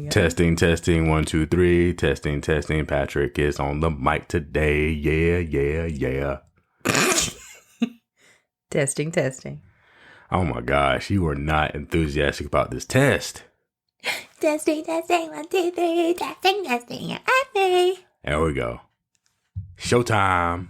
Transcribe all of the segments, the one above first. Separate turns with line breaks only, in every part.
Testing, testing, 1, 2, 3. Testing, testing. Patrick is on the mic today. Yeah.
Testing, testing.
Oh my gosh, you are not enthusiastic about this test.
Testing, 1, 2, 3. Testing.
There we go. Showtime.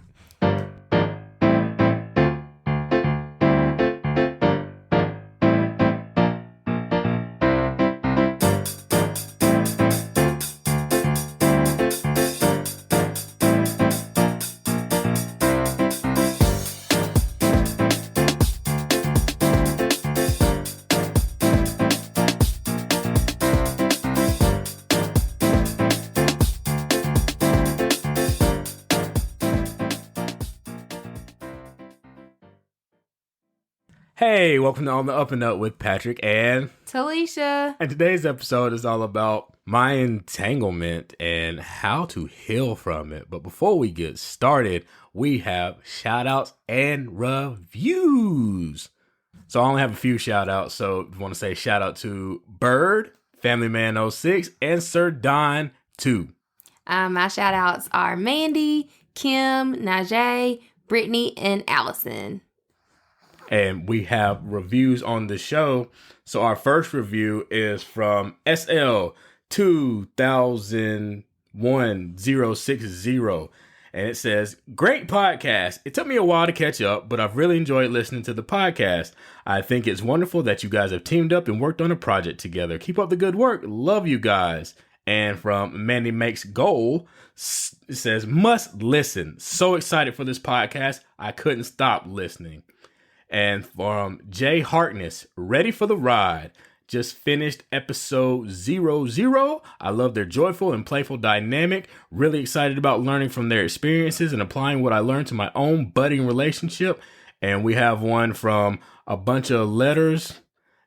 Hey, welcome to On the Up and Up with Patrick and
Talisha.
And today's episode is all about my entanglement and how to heal from it. But before we get started, we have shout outs and reviews. So I only have a few shout outs. So I want to say shout out to Bird, Family Man 06, and Sir Don 2.
My shout outs are Mandy, Kim, Najee, Brittany, and Allison.
And we have reviews on the show. So our first review is from SL 201060. And it says, great podcast. It took me a while to catch up, but I've really enjoyed listening to the podcast. I think it's wonderful that you guys have teamed up and worked on a project together. Keep up the good work. Love you guys. And from Mandy Makes Goal, it says, must listen. So excited for this podcast. I couldn't stop listening. And from Jay Harkness, ready for the ride. Just finished episode 00. I love their joyful and playful dynamic. Really excited about learning from their experiences and applying what I learned to my own budding relationship. And we have one from a bunch of letters,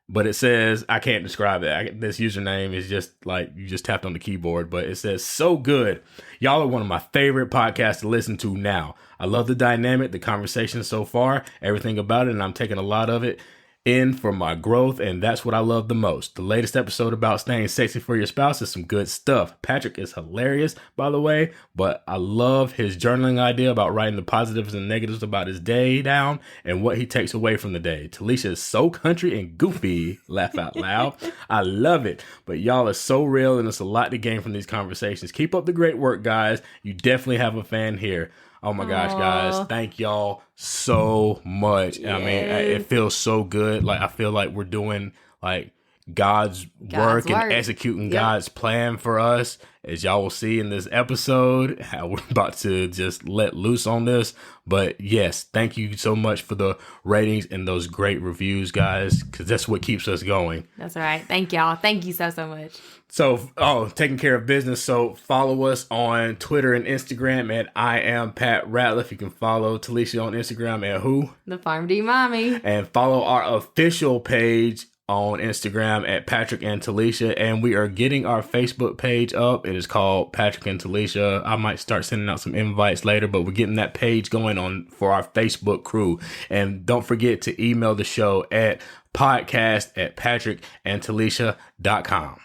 but it says, I can't describe it. This username is just like, you just tapped on the keyboard, but it says, so good. Y'all are one of my favorite podcasts to listen to now. I love the dynamic, the conversation so far, everything about it, and I'm taking a lot of it in for my growth, and that's what I love the most. The latest episode about staying sexy for your spouse is some good stuff. Patrick is hilarious, by the way, but I love his journaling idea about writing the positives and negatives about his day down and what he takes away from the day. Talisha is so country and goofy, laugh out loud. I love it, but y'all are so real, and it's a lot to gain from these conversations. Keep up the great work, guys. You definitely have a fan here. Oh my gosh, guys. Thank y'all so much. Yes. I mean, it feels so good. Like, I feel like we're doing like God's work and executing God's plan for us. As y'all will see in this episode, how we're about to just let loose on this. But yes, thank you so much for the ratings and those great reviews, guys, because that's what keeps us going.
That's all right. Thank y'all. Thank you so much.
So, taking care of business. So follow us on Twitter and Instagram at I am Pat Ratliff. You can follow Talisha on Instagram at who?
The Farm D Mommy.
And follow our official page on Instagram at Patrick and Talisha. And we are getting our Facebook page up. It is called Patrick and Talisha. I might start sending out some invites later, but we're getting that page going on for our Facebook crew. And don't forget to email the show at podcast@patrickandtalisha.com.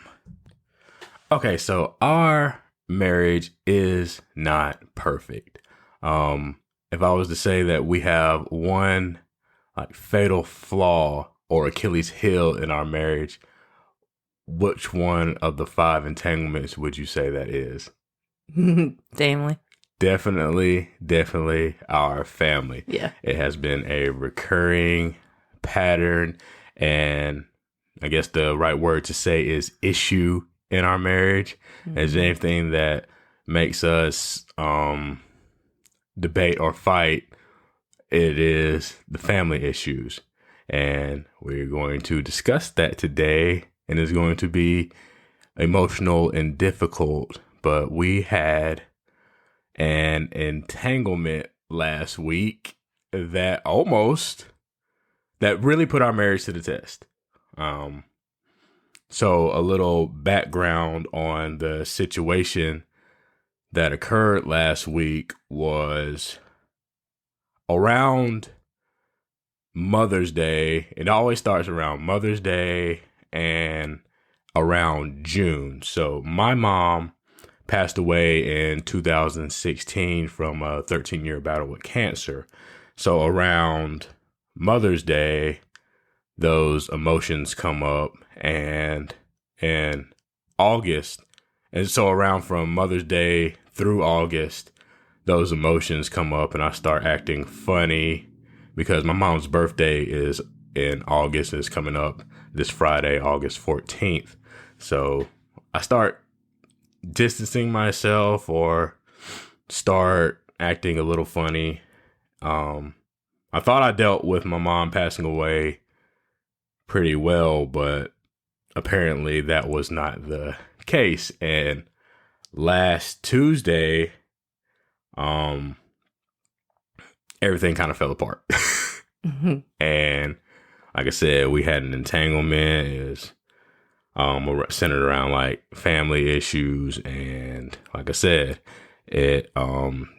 Okay, so our marriage is not perfect. If I was to say that we have one like fatal flaw or Achilles heel in our marriage, which one of the 5 entanglements would you say that is?
Family.
Definitely our family.
Yeah.
It has been a recurring pattern, and I guess the right word to say is issue in our marriage. Mm-hmm. Is anything that makes us debate or fight, it is the family issues. And we're going to discuss that today, and it's going to be emotional and difficult. But we had an entanglement last week that really put our marriage to the test. So a little background on the situation that occurred last week was around Mother's Day. It always starts around Mother's Day and around June. So my mom passed away in 2016 from a 13-year battle with cancer. So around Mother's Day, those emotions come up, and in August, and so around from Mother's Day through August, those emotions come up and I start acting funny because my mom's birthday is in August and it's coming up this Friday, August 14th. So I start distancing myself or start acting a little funny. I thought I dealt with my mom passing away pretty well, but apparently that was not the case. And last Tuesday, everything kind of fell apart. And like I said, we had an entanglement. It was centered around like family issues, and like I said, it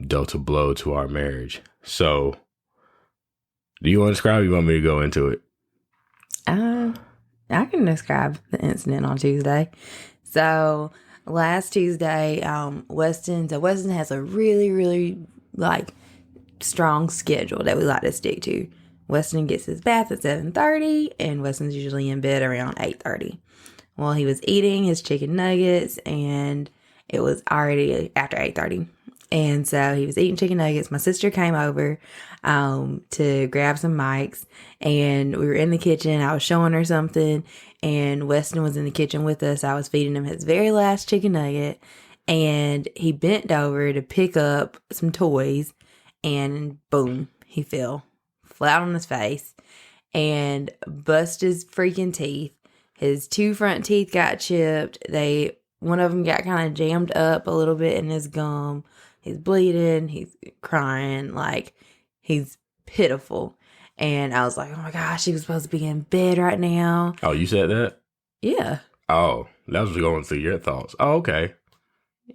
dealt a blow to our marriage. So do you want to describe, or you want me to go into it?
I can describe the incident on Tuesday. So last Tuesday, Weston has a really, really like strong schedule that we like to stick to. Weston gets his bath at 7:30, and Weston's usually in bed around 8:30. Well, he was eating his chicken nuggets, and it was already after 8:30. And so he was eating chicken nuggets. My sister came over to grab some mics, and we were in the kitchen. I was showing her something, and Weston was in the kitchen with us. I was feeding him his very last chicken nugget, and he bent over to pick up some toys, and boom, he fell flat on his face and bust his freaking teeth. His 2 front teeth got chipped. One of them got kind of jammed up a little bit in his gum. He's bleeding. He's crying. Like, he's pitiful. And I was like, oh my gosh, he was supposed to be in bed right now.
Oh, you said that?
Yeah.
Oh, that was going through your thoughts. Oh, okay.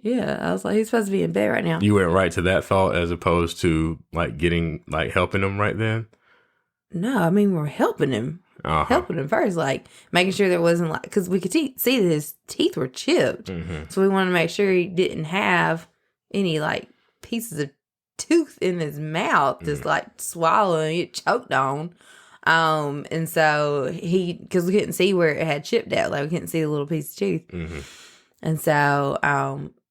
Yeah. I was like, he's supposed to be in bed right now.
You went right to that thought as opposed to like helping him right then?
No, I mean, we're helping him. Helping him first, like making sure there wasn't like, because we could see that his teeth were chipped.
Mm-hmm.
So we wanted to make sure he didn't have any like pieces of tooth in his mouth, just like swallowing it, choked on. And so because we couldn't see where it had chipped out, like we couldn't see the little piece of tooth.
Mm-hmm.
And so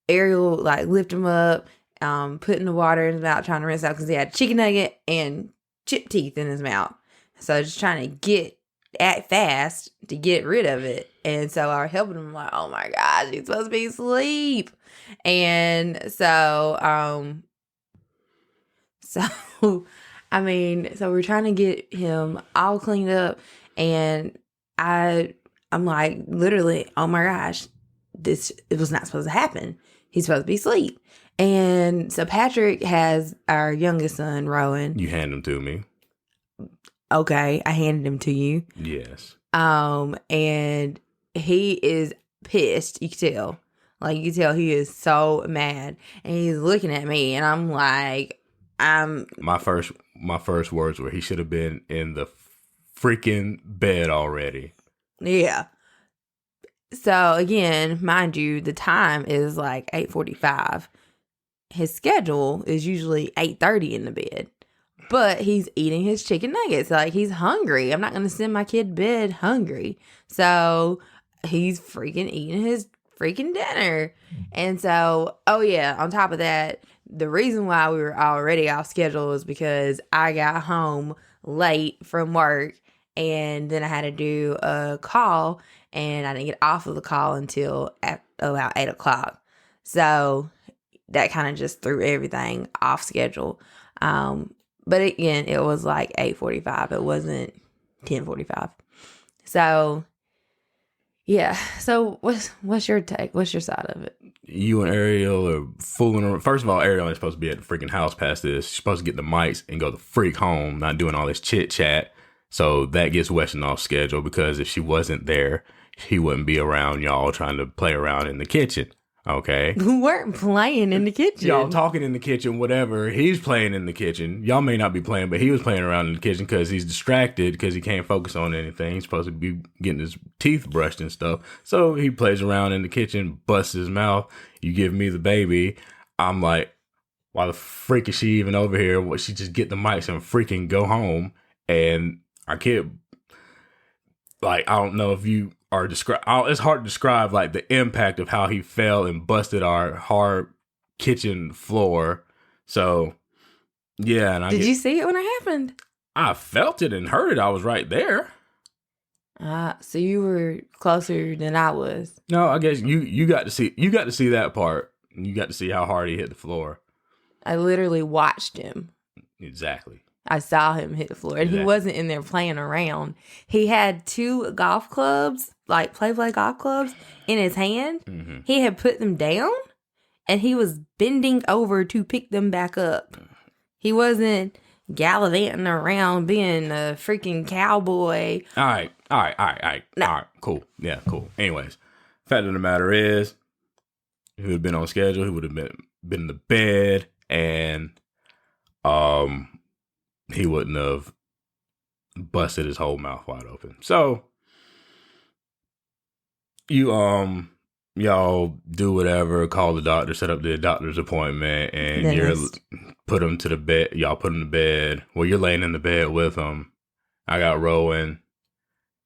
Ariel like lifted him up, put in the water in his mouth, trying to rinse out because he had chicken nugget and chipped teeth in his mouth. So just trying to act fast to get rid of it. And so I was helping him like, oh my gosh, he's supposed to be asleep. And so we're trying to get him all cleaned up, and I'm like, literally, oh my gosh, it was not supposed to happen. He's supposed to be asleep. And so Patrick has our youngest son, Rowan.
You hand him to me.
Okay, I handed him to you.
Yes.
And he is pissed. You can tell. Like, you can tell he is so mad. And he's looking at me, and I'm like,
My first words were, he should have been in the freaking bed already.
Yeah. So, again, mind you, the time is like 8:45. His schedule is usually 8:30 in the bed. But he's eating his chicken nuggets. Like, he's hungry. I'm not going to send my kid to bed hungry. So he's freaking eating his freaking dinner. And so, oh yeah, on top of that, the reason why we were already off schedule was because I got home late from work, and then I had to do a call, and I didn't get off of the call until about 8 o'clock. So that kind of just threw everything off schedule. But again, it was like 8:45. It wasn't 10:45. So, yeah. So what's your take? What's your side of it?
You and Ariel are fooling around. First of all, Ariel ain't supposed to be at the freaking house past this. She's supposed to get the mics and go the freak home, not doing all this chit chat. So that gets Weston off schedule, because if she wasn't there, he wouldn't be around y'all trying to play around in the kitchen. Okay.
We weren't playing in the kitchen.
Y'all talking in the kitchen, whatever. He's playing in the kitchen. Y'all may not be playing, but he was playing around in the kitchen because he's distracted because he can't focus on anything. He's supposed to be getting his teeth brushed and stuff. So he plays around in the kitchen, busts his mouth. You give me the baby. I'm like, why the freak is she even over here? What, she just get the mics and freaking go home. And our kid, like, I don't know if you are it's hard to describe like the impact of how he fell and busted our hard kitchen floor. So yeah, and
Did you see it when it happened?
I felt it and heard it. I was right there.
So you were closer than I was.
No, I guess you got to see that part. And you got to see how hard he hit the floor.
I literally watched him.
Exactly.
I saw him hit the floor, and he wasn't in there playing around. He had 2 golf clubs, like play golf clubs, in his hand. Mm-hmm. He had put them down, and he was bending over to pick them back up. He wasn't gallivanting around being a freaking cowboy.
All right. No. All right, cool. Yeah, cool. Anyways, fact of the matter is, if he would have been on schedule, he would have been in the bed, and he wouldn't have busted his whole mouth wide open. So y'all do whatever, call the doctor, set up the doctor's appointment, and put him to the bed. Y'all put him to bed. Well, you're laying in the bed with him. I got Rowan,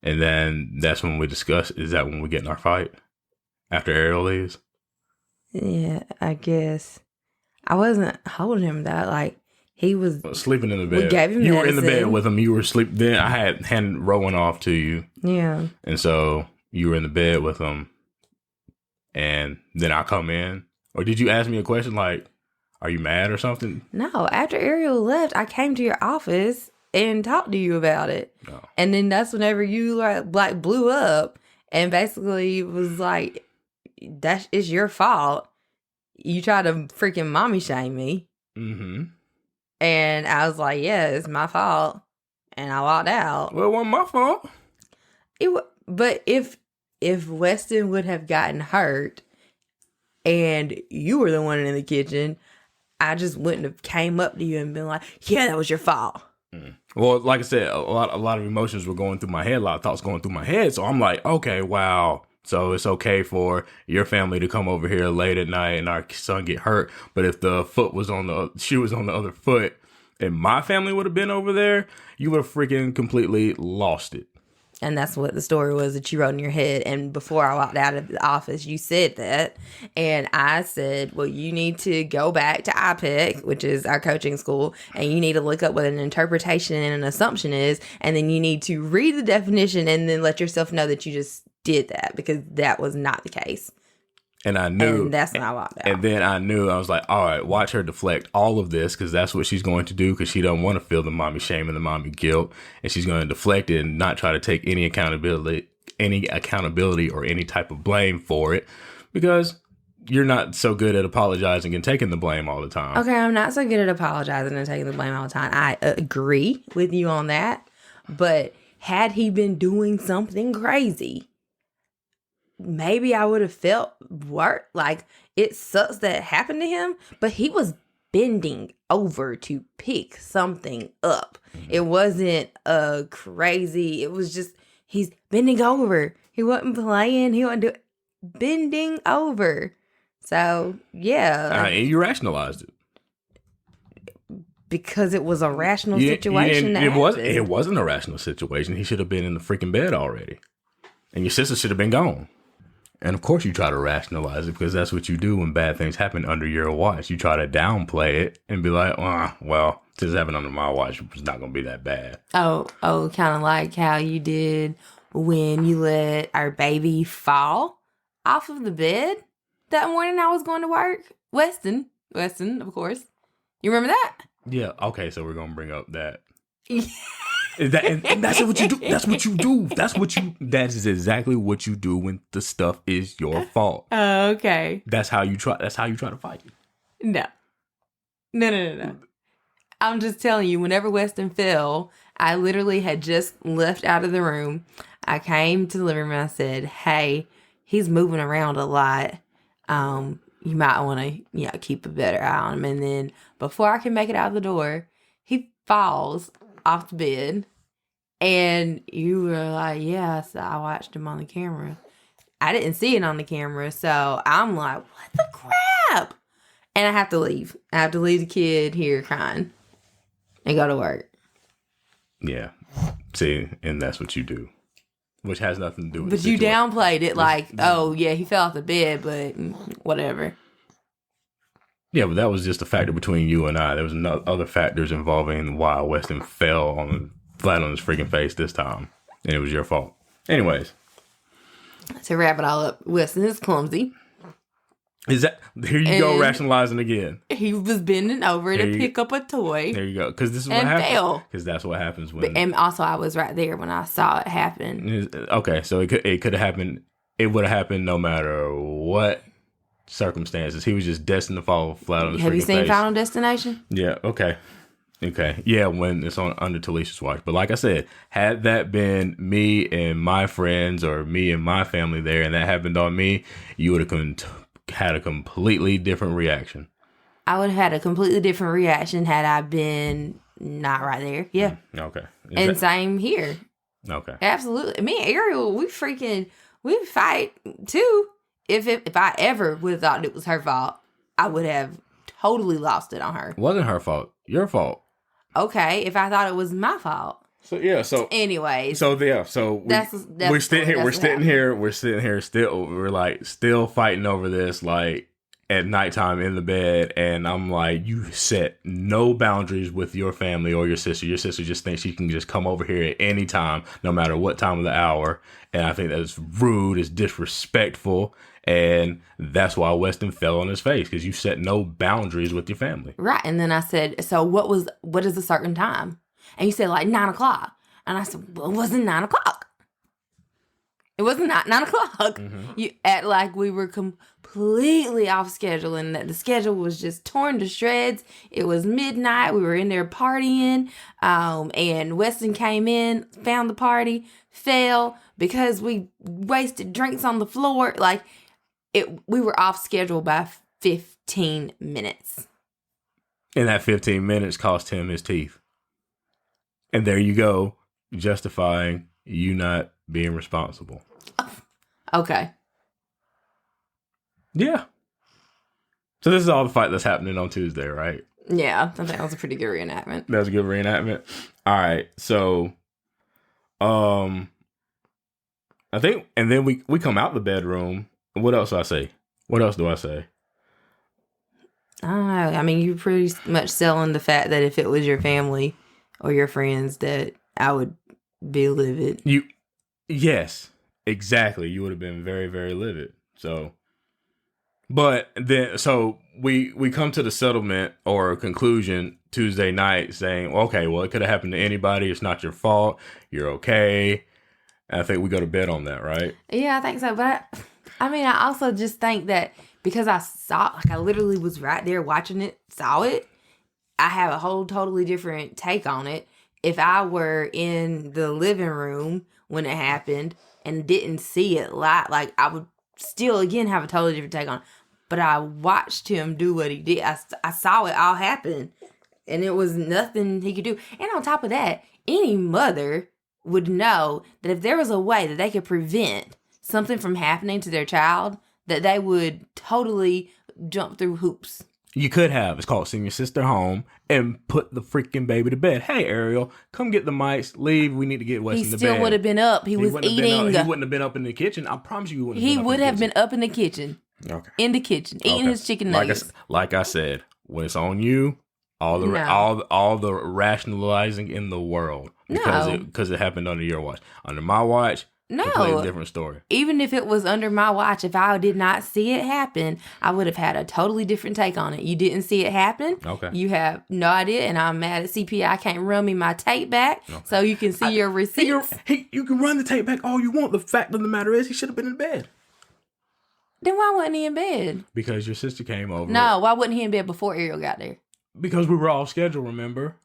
and then that's when we discuss. Is that when we get in our fight after Ariel leaves?
Yeah, I guess. I wasn't holding him that like. He was
sleeping in the bed.
We gave him
you
medicine.
were in the bed with him. You were sleeping. Then I had handed Rowan off to you.
Yeah.
And so you were in the bed with him. And then I come in. Or did you ask me a question like, are you mad or something?
No. After Ariel left, I came to your office and talked to you about it.
No.
And then that's whenever you like blew up and basically was like, that is your fault. You tried to freaking mommy shame me.
Mm-hmm.
And I was like, yeah, it's my fault. And I walked out.
Well, it wasn't my fault.
But if Weston would have gotten hurt and you were the one in the kitchen, I just wouldn't have came up to you and been like, yeah, that was your fault.
Mm. Well, like I said, a lot of emotions were going through my head, a lot of thoughts going through my head. So I'm like, okay, wow. So it's okay for your family to come over here late at night and our son get hurt. But if the shoe was on the other foot and my family would have been over there, you would have freaking completely lost it.
And that's what the story was that you wrote in your head. And before I walked out of the office, you said that. And I said, well, you need to go back to IPEC, which is our coaching school, and you need to look up what an interpretation and an assumption is. And then you need to read the definition and then let yourself know that you just did that, because that was not the case.
And I knew.
And that's when I walked out.
And then I was like, all right, watch her deflect all of this, because that's what she's going to do, because she doesn't want to feel the mommy shame and the mommy guilt. And she's going to deflect it and not try to take any accountability or any type of blame for it, because you're not so good at apologizing and taking the blame all the time.
Okay, I'm not so good at apologizing and taking the blame all the time. I agree with you on that. But had he been doing something crazy, maybe I would have felt worse. Like, it sucks that it happened to him, but he was bending over to pick something up. Mm-hmm. It wasn't crazy. It was just, he's bending over. He wasn't playing. He wasn't bending over. So, yeah.
And you rationalized it.
Because it was a rational situation.
It wasn't a rational situation. He should have been in the freaking bed already. And your sister should have been gone. And of course you try to rationalize it, because that's what you do when bad things happen under your watch. You try to downplay it and be like, well, this happened under my watch. It's not going to be that bad.
Oh, kind of like how you did when you let our baby fall off of the bed that morning I was going to work. Weston, of course. You remember that?
Yeah. Okay. So we're going to bring up that. And that's what you do. That's what you do. That is exactly what you do when the stuff is your fault.
Okay.
That's how you try to fight it.
No. I'm just telling you, whenever Weston fell, I literally had just left out of the room. I came to the living room and I said, hey, he's moving around a lot. You might want to, keep a better eye on him. And then before I can make it out the door, he falls off the bed. And you were like, yeah, so I watched him on the camera. I didn't see it on the camera, so I'm like, what the crap? And I have to leave. I have to leave the kid here crying and go to work.
Yeah. See, and that's what you do. Which has nothing to do with
But you downplayed it like, oh, yeah, he fell off the bed, but whatever.
Yeah, but that was just a factor between you and I. There was no other factors involving why Weston fell flat on his freaking face this time. And it was your fault. Anyways.
To wrap it all up, Weston is clumsy.
Here you go, rationalizing again.
He was bending over to pick up a toy.
There you go. Because this is what happens.
Fell.
Because that's what happens when.
And also, I was right there when I saw it happen.
Okay, so it could have happened. It would have happened no matter what circumstances. He was just destined to fall flat on his face.
Have you seen Final Destination?
Yeah. Okay. Yeah, when it's on under Talisha's watch. But like I said, had that been me and my friends or me and my family there, and that happened on me, you would have had a completely different reaction.
I would have had a completely different reaction had I been not right there. Yeah.
Okay.
Same here.
Okay.
Absolutely. Me and Ariel, we fight too. If I ever would have thought it was her fault, I would have totally lost it on her.
It wasn't her fault. Your fault.
Okay. If I thought it was my fault. Anyways.
We're sitting here still fighting over this, like at nighttime in the bed, and I'm like, you set no boundaries with your family or your sister. Your sister just thinks she can just come over here at any time, no matter what time of the hour. And I think that's rude, it's disrespectful, and that's why Weston fell on his face, because you set no boundaries with your family.
Right. And then I said, so what is a certain time? And you said like 9 o'clock. And I said, well, it wasn't 9 o'clock. It wasn't 9 o'clock. Mm-hmm. You act like we were completely off schedule and that the schedule was just torn to shreds. It was midnight. We were in there partying. And Weston came in, found the party, fell because we wasted drinks on the floor. Like we were off schedule by 15 minutes.
And that 15 minutes cost him his teeth. And there you go, justifying you not being responsible.
Okay.
Yeah. So this is all the fight that's happening on Tuesday, right?
Yeah, I think that was a pretty good reenactment.
That was a good reenactment. All right, so, I think, and then we come out the bedroom. What else do I say? I
don't know. I mean, you're pretty much selling the fact that if it was your family or your friends, that I would be livid.
Yes, exactly. You would have been very, very livid. So, but then, so we come to the settlement or conclusion Tuesday night saying, okay, well, it could have happened to anybody. It's not your fault. You're okay. And I think we go to bed on that, right?
Yeah, I think so. But I also just think that because I literally was right there watching it, saw it, I have a whole totally different take on it. If I were in the living room when it happened and didn't see it live, like I would still again have a totally different take on it. But I watched him do what he did. I saw it all happen, and it was nothing he could do. And on top of that, any mother would know that if there was a way that they could prevent something from happening to their child, that they would totally jump through hoops.
You could have. It's called send your sister home and put the freaking baby to bed. Hey, Ariel, come get the mice. Leave. We need to get Weston to bed.
He still would have been up. He was eating.
He wouldn't have been up in the kitchen. I promise you,
he would have been up in the kitchen.
Okay.
In the kitchen, eating his chicken nuggets.
Like I said, when it's on you, all the rationalizing in the world because it happened under your watch. Under my watch.
No.
Completely different story.
Even if it was under my watch, if I did not see it happen, I would have had a totally different take on it. You didn't see it happen.
Okay.
You have no idea, and I'm mad at CPI. I can't run me my tape back so you can see your receipts.
You can run the tape back all you want. The fact of the matter is he should have been in bed.
Then why wasn't he in bed?
Because your sister came over.
No, why wasn't he in bed before Ariel got there?
Because we were off schedule, remember?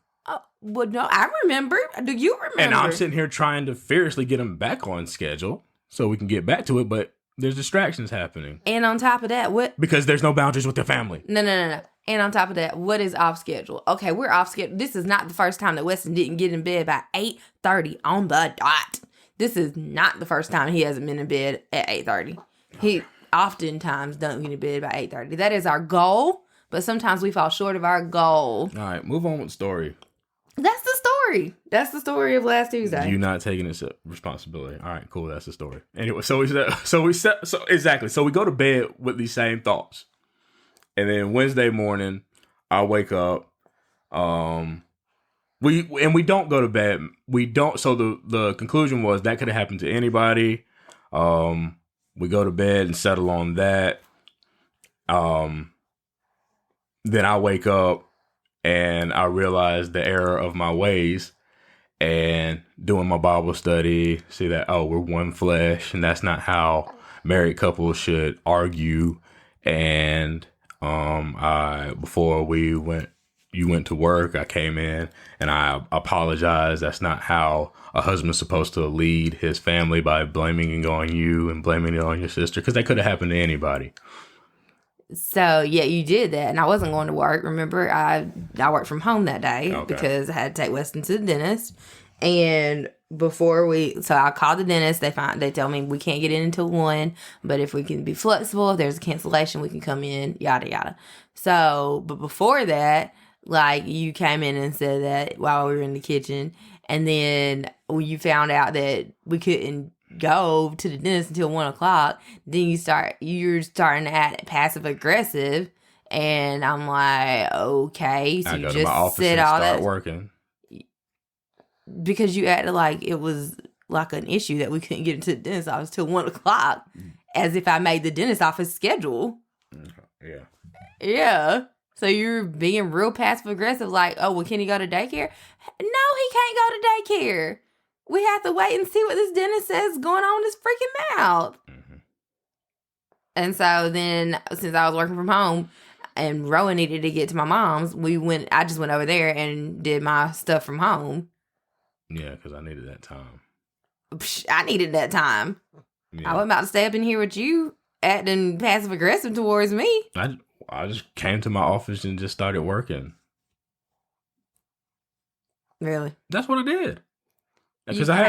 Well, no, I remember. Do you remember?
And I'm sitting here trying to fiercely get him back on schedule so we can get back to it, but There's distractions happening.
And on top of that, what?
Because there's no boundaries with the family.
No. And on top of that, what is off schedule? Okay, we're off schedule. This is not the first time that Weston didn't get in bed by 8:30 on the dot. This is not the first time he hasn't been in bed at 8:30. He oftentimes don't get in bed by 8:30. That is our goal, but sometimes we fall short of our goal.
All right, move on with the story.
That's the story. That's the story of last Tuesday.
You not taking its responsibility. All right, cool. That's the story. Anyway, so we go to bed with these same thoughts, and then Wednesday morning, I wake up. We don't go to bed. We don't. So the conclusion was that could have happened to anybody. We go to bed and settle on that. Then I wake up and I realize the error of my ways, and doing my Bible study, see that, we're one flesh, and that's not how married couples should argue. And before you went to work, I came in and I apologized. That's not how a husband's supposed to lead his family, by blaming it on you and blaming it on your sister, because that could have happened to anybody.
So, yeah, you did that. And I wasn't going to work. Remember, I worked from home that day because I had to take Weston to the dentist. And so I called the dentist. They tell me we can't get in until 1, but if we can be flexible, if there's a cancellation, we can come in, yada, yada. So, but before that, like, you came in and said that while we were in the kitchen. And then when you found out that we couldn't go to the dentist until 1 o'clock, then you're starting to act passive aggressive, and I'm like, okay, so
I
you
go
just
to my office
said
and
all
start
that
working
because you acted like it was like an issue that we couldn't get into the dentist office till 1 o'clock, as if I made the dentist office schedule. Yeah. So you're being real passive aggressive, like, oh, well, can he go to daycare? No, he can't go to daycare. We have to wait and see what this dentist says going on in his freaking mouth. Mm-hmm. And so then, since I was working from home and Rowan needed to get to my mom's, I just went over there and did my stuff from home.
Yeah, because I needed that time.
I needed that time. Yeah. I wasn't about to stay up in here with you acting passive aggressive towards me.
I just came to my office and just started working.
Really?
That's what I did. Because I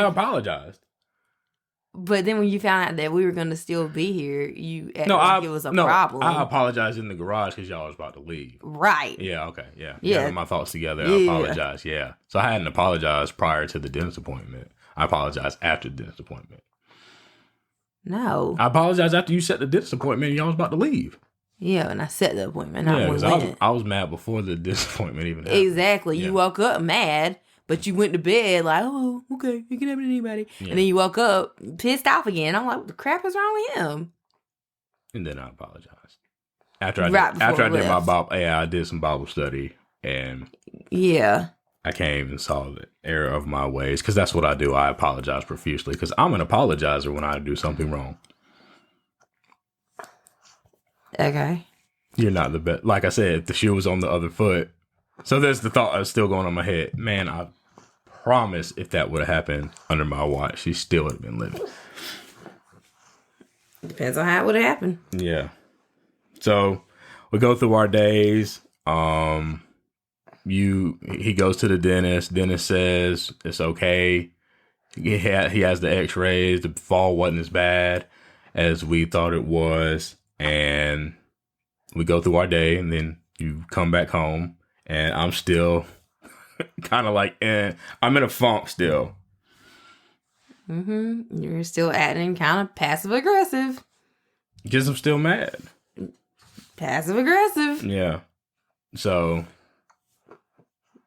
apologized.
But then when you found out that we were going to still be here, it was a problem.
I apologized in the garage because y'all was about to leave.
Right.
Yeah, okay, yeah. Gathering my thoughts together, I apologized, yeah. So I hadn't apologized prior to the dentist appointment. I apologized after the dentist appointment.
No.
I apologized after you set the dentist appointment and y'all was about to leave.
Yeah, and I set the appointment.
I was mad before the dentist appointment even happened.
Exactly. Yeah. You woke up mad, but you went to bed like, oh, okay, it can happen to anybody. Yeah. And then you woke up pissed off again. I'm like, what the crap is wrong with him?
And then I apologized. After I did my Bible, I did some Bible study, and I came and saw the error of my ways, because that's what I do. I apologize profusely because I'm an apologizer when I do something wrong.
Okay.
You're not the best. Like I said, the shoe was on the other foot. So there's the thought that's still going on in my head. Man, I promise if that would have happened under my watch, she still would have been living.
Depends on how it would have happened.
Yeah. So we go through our days. He goes to the dentist. Dentist says it's okay. He has the x-rays. The fall wasn't as bad as we thought it was. And we go through our day, and then you come back home, and I'm still kind of like, I'm in a funk still.
Mm-hmm. You're still acting kind of passive aggressive.
Because I'm still mad.
Passive aggressive.
Yeah. So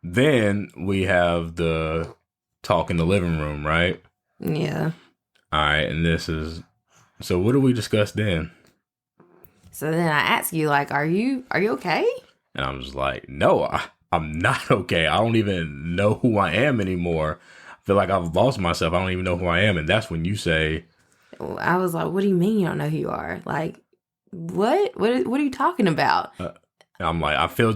then we have the talk in the living room, right?
Yeah.
All right. And so what did we discuss then?
So then I ask you, like, are you okay?
And I'm just like, no, I'm not okay. I don't even know who I am anymore. I feel like I've lost myself. I don't even know who I am. And that's when you say,
I was like, what do you mean you don't know who you are? Like, what are you talking about?
I'm like, I feel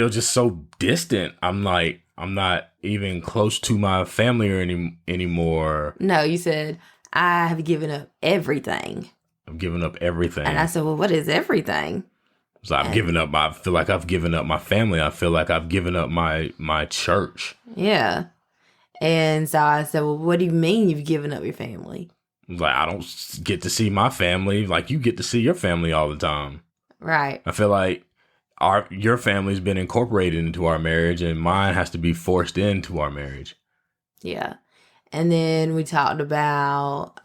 just so distant. I'm like, I'm not even close to my family anymore.
No, you said, I have given up everything.
I've given up everything.
And I said, well, what is everything?
So I feel like I've given up my family. I feel like I've given up my church.
Yeah. And so I said, well, what do you mean you've given up your family?
Like, I don't get to see my family like you get to see your family all the time.
Right.
I feel like your family's been incorporated into our marriage, and mine has to be forced into our marriage.
Yeah. And then we talked about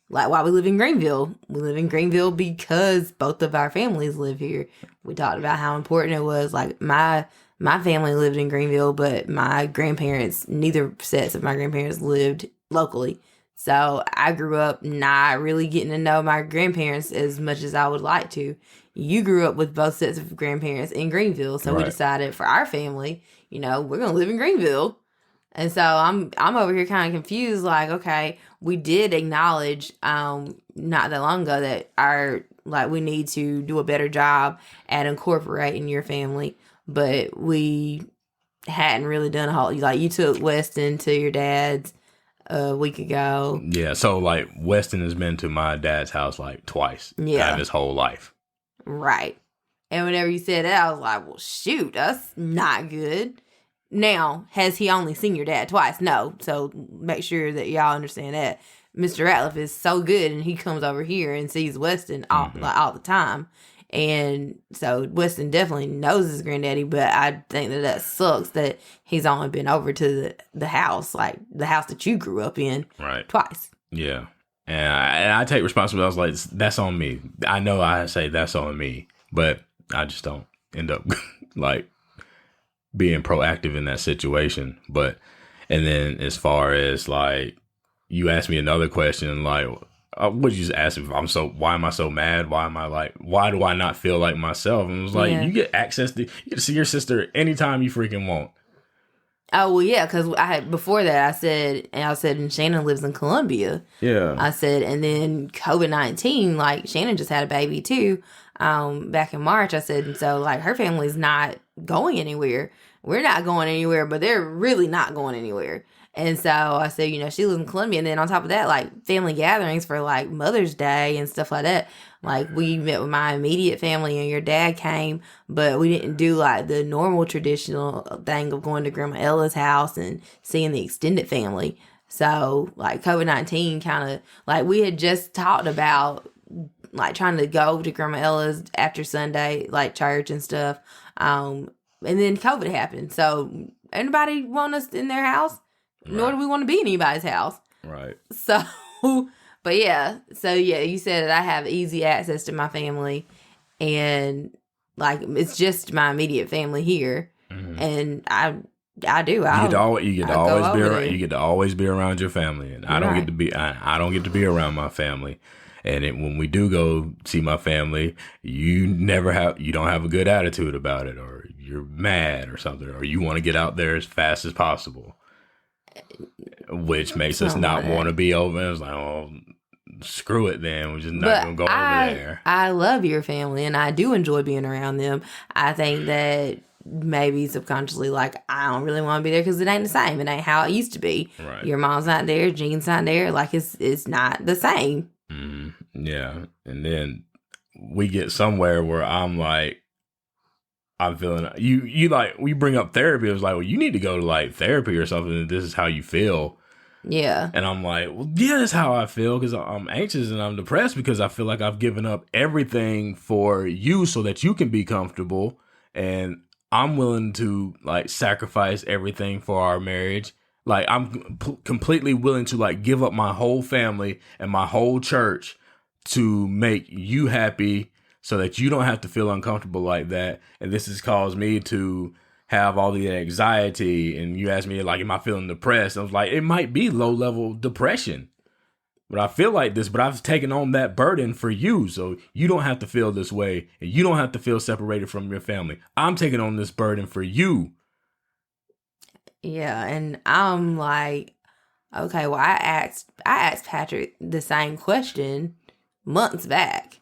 like why we live in Greenville. We live in Greenville because both of our families live here. We talked about how important it was. Like my family lived in Greenville, but my grandparents, neither sets of my grandparents lived locally. So I grew up not really getting to know my grandparents as much as I would like to. You grew up with both sets of grandparents in Greenville. So we decided for our family, we're going to live in Greenville. And so I'm over here kind of confused. Like, okay, we did acknowledge not that long ago that we need to do a better job at incorporating your family, but we hadn't really done a whole, like you took Weston to your dad's a week ago.
Yeah, so like Weston has been to my dad's house like twice out of his whole life.
Right. And whenever you said that, I was like, well, shoot, that's not good. Now, has he only seen your dad twice? No. So make sure that y'all understand that. Mr. Ratliff is so good, and he comes over here and sees Weston all the time. And so Weston definitely knows his granddaddy, but I think that sucks that he's only been over to the house, like the house that you grew up in, twice.
Yeah. And I take responsibility. I was like, that's on me. I know I say that's on me, but I just don't end up like being proactive in that situation. And then as far as like, you asked me another question, like, what did you just ask me? Why am I so mad? Why do I not feel like myself? And it was like, you get to see your sister anytime you freaking want.
Oh, well, yeah, because before that, I said, and Shannon lives in Columbia.
Yeah.
I said, and then COVID-19, like, Shannon just had a baby, too, back in March. I said, and so, like, her family's not going anywhere. We're not going anywhere, but they're really not going anywhere. And so I said, she lives in Columbia. And then on top of that, like, family gatherings for, like, Mother's Day and stuff like that. Like, we met with my immediate family and your dad came, but we didn't do, like, the normal traditional thing of going to Grandma Ella's house and seeing the extended family. So, like, COVID-19 kind of, like, we had just talked about, like, trying to go to Grandma Ella's after Sunday, like, church and stuff. And then COVID happened. So, anybody want us in their house? Nor do we want to be in anybody's house.
Right.
So, but yeah. So, yeah, you said that I have easy access to my family. And, like, it's just my immediate family here. Mm-hmm. And I do. You get to always be around your family. And I don't get to be around my family. And when we do go see my family, you don't have a good attitude about it, or you're mad or something, or you want to get out there as fast as possible. Which makes us not want to be over. And it's like, oh, screw it then. We're just not going to go over there. I love your family, and I do enjoy being around them. I think that maybe subconsciously, like, I don't really want to be there because it ain't the same. It ain't how it used to be.
Right.
Your mom's not there. Jean's not there. Like, it's not the same.
Mm-hmm. Yeah. And then we get somewhere where I'm like, I'm feeling you like, we bring up therapy. It was like, well, you need to go to like therapy or something. And this is how you feel.
Yeah.
And I'm like, well, yeah, that's how I feel, because I'm anxious and I'm depressed because I feel like I've given up everything for you so that you can be comfortable. And I'm willing to like sacrifice everything for our marriage. Like, I'm completely willing to like give up my whole family and my whole church to make you happy, so that you don't have to feel uncomfortable like that. And this has caused me to have all the anxiety. And you asked me, like, am I feeling depressed? I was like, it might be low-level depression. But I feel like this, but I've taken on that burden for you. So you don't have to feel this way. And you don't have to feel separated from your family. I'm taking on this burden for you.
Yeah, and I'm like, okay, well, I asked Patrick the same question months back.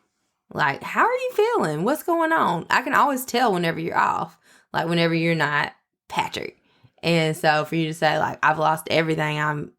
Like, how are you feeling? What's going on? I can always tell whenever you're off, like whenever you're not Patrick. And so for you to say, like, I've lost everything, I'm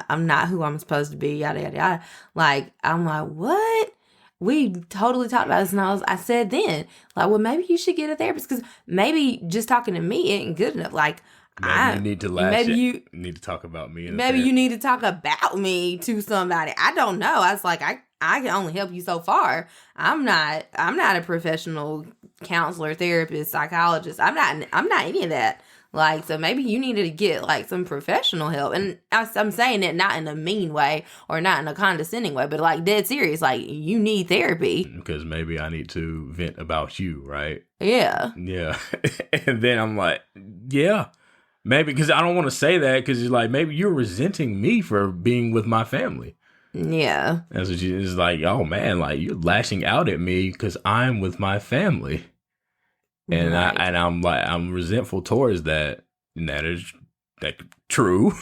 I'm not who I'm supposed to be, yada, yada, yada. Like, I'm like, what? We totally talked about this, and I said then, like, well, maybe you should get a therapist, because maybe just talking to me ain't good enough. Like,
maybe you need to you need to talk about me.
Maybe you need to talk about me to somebody. I don't know. I was like, I can only help you so far. I'm not a professional counselor, therapist, psychologist. I'm not any of that. Like, so maybe you needed to get, like, some professional help. And I'm saying it not in a mean way or not in a condescending way, but, like, dead serious. Like, you need therapy.
Because maybe I need to vent about you, right?
Yeah.
Yeah. And then I'm like, yeah, maybe, because I don't want to say that, because you're like, maybe you're resenting me for being with my family.
Yeah.
That's what it's like, oh, man, like, you're lashing out at me because I'm with my family. And right. I'm resentful towards that, and that is true.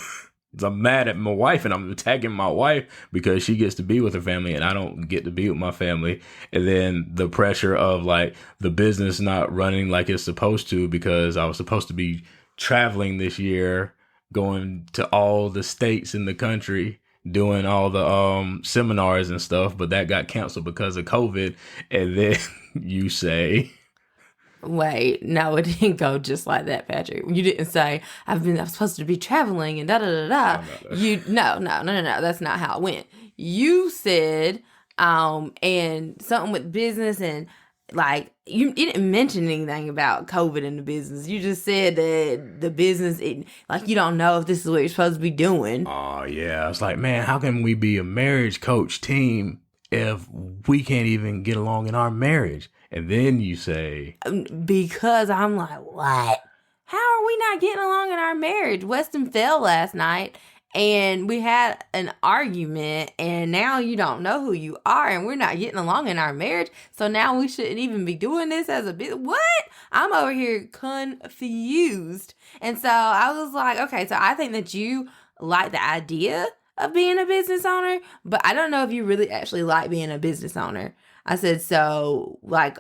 I'm mad at my wife, and I'm attacking my wife because she gets to be with her family, and I don't get to be with my family. And then the pressure of, like, the business not running like it's supposed to, because I was supposed to be traveling this year, going to all the states in the country, doing all the seminars and stuff, but that got canceled because of COVID. And then you say,
wait, no, it didn't go just like that, Patrick. You didn't say, I'm supposed to be traveling and da-da-da-da. No, that's not how it went. You said, and something with business, and, like, you didn't mention anything about COVID in the business. You just said that the business, like, you don't know if this is what you're supposed to be doing.
Oh, yeah. It's like, man, how can we be a marriage coach team if we can't even get along in our marriage? And then you say,
because I'm like, what? How are we not getting along in our marriage? Weston fell last night, and we had an argument, and now you don't know who you are, and we're not getting along in our marriage. So now we shouldn't even be doing this as a business. What? I'm over here confused. And so I was like, okay, so I think that you like the idea of being a business owner, but I don't know if you really actually like being a business owner. I said, so, like,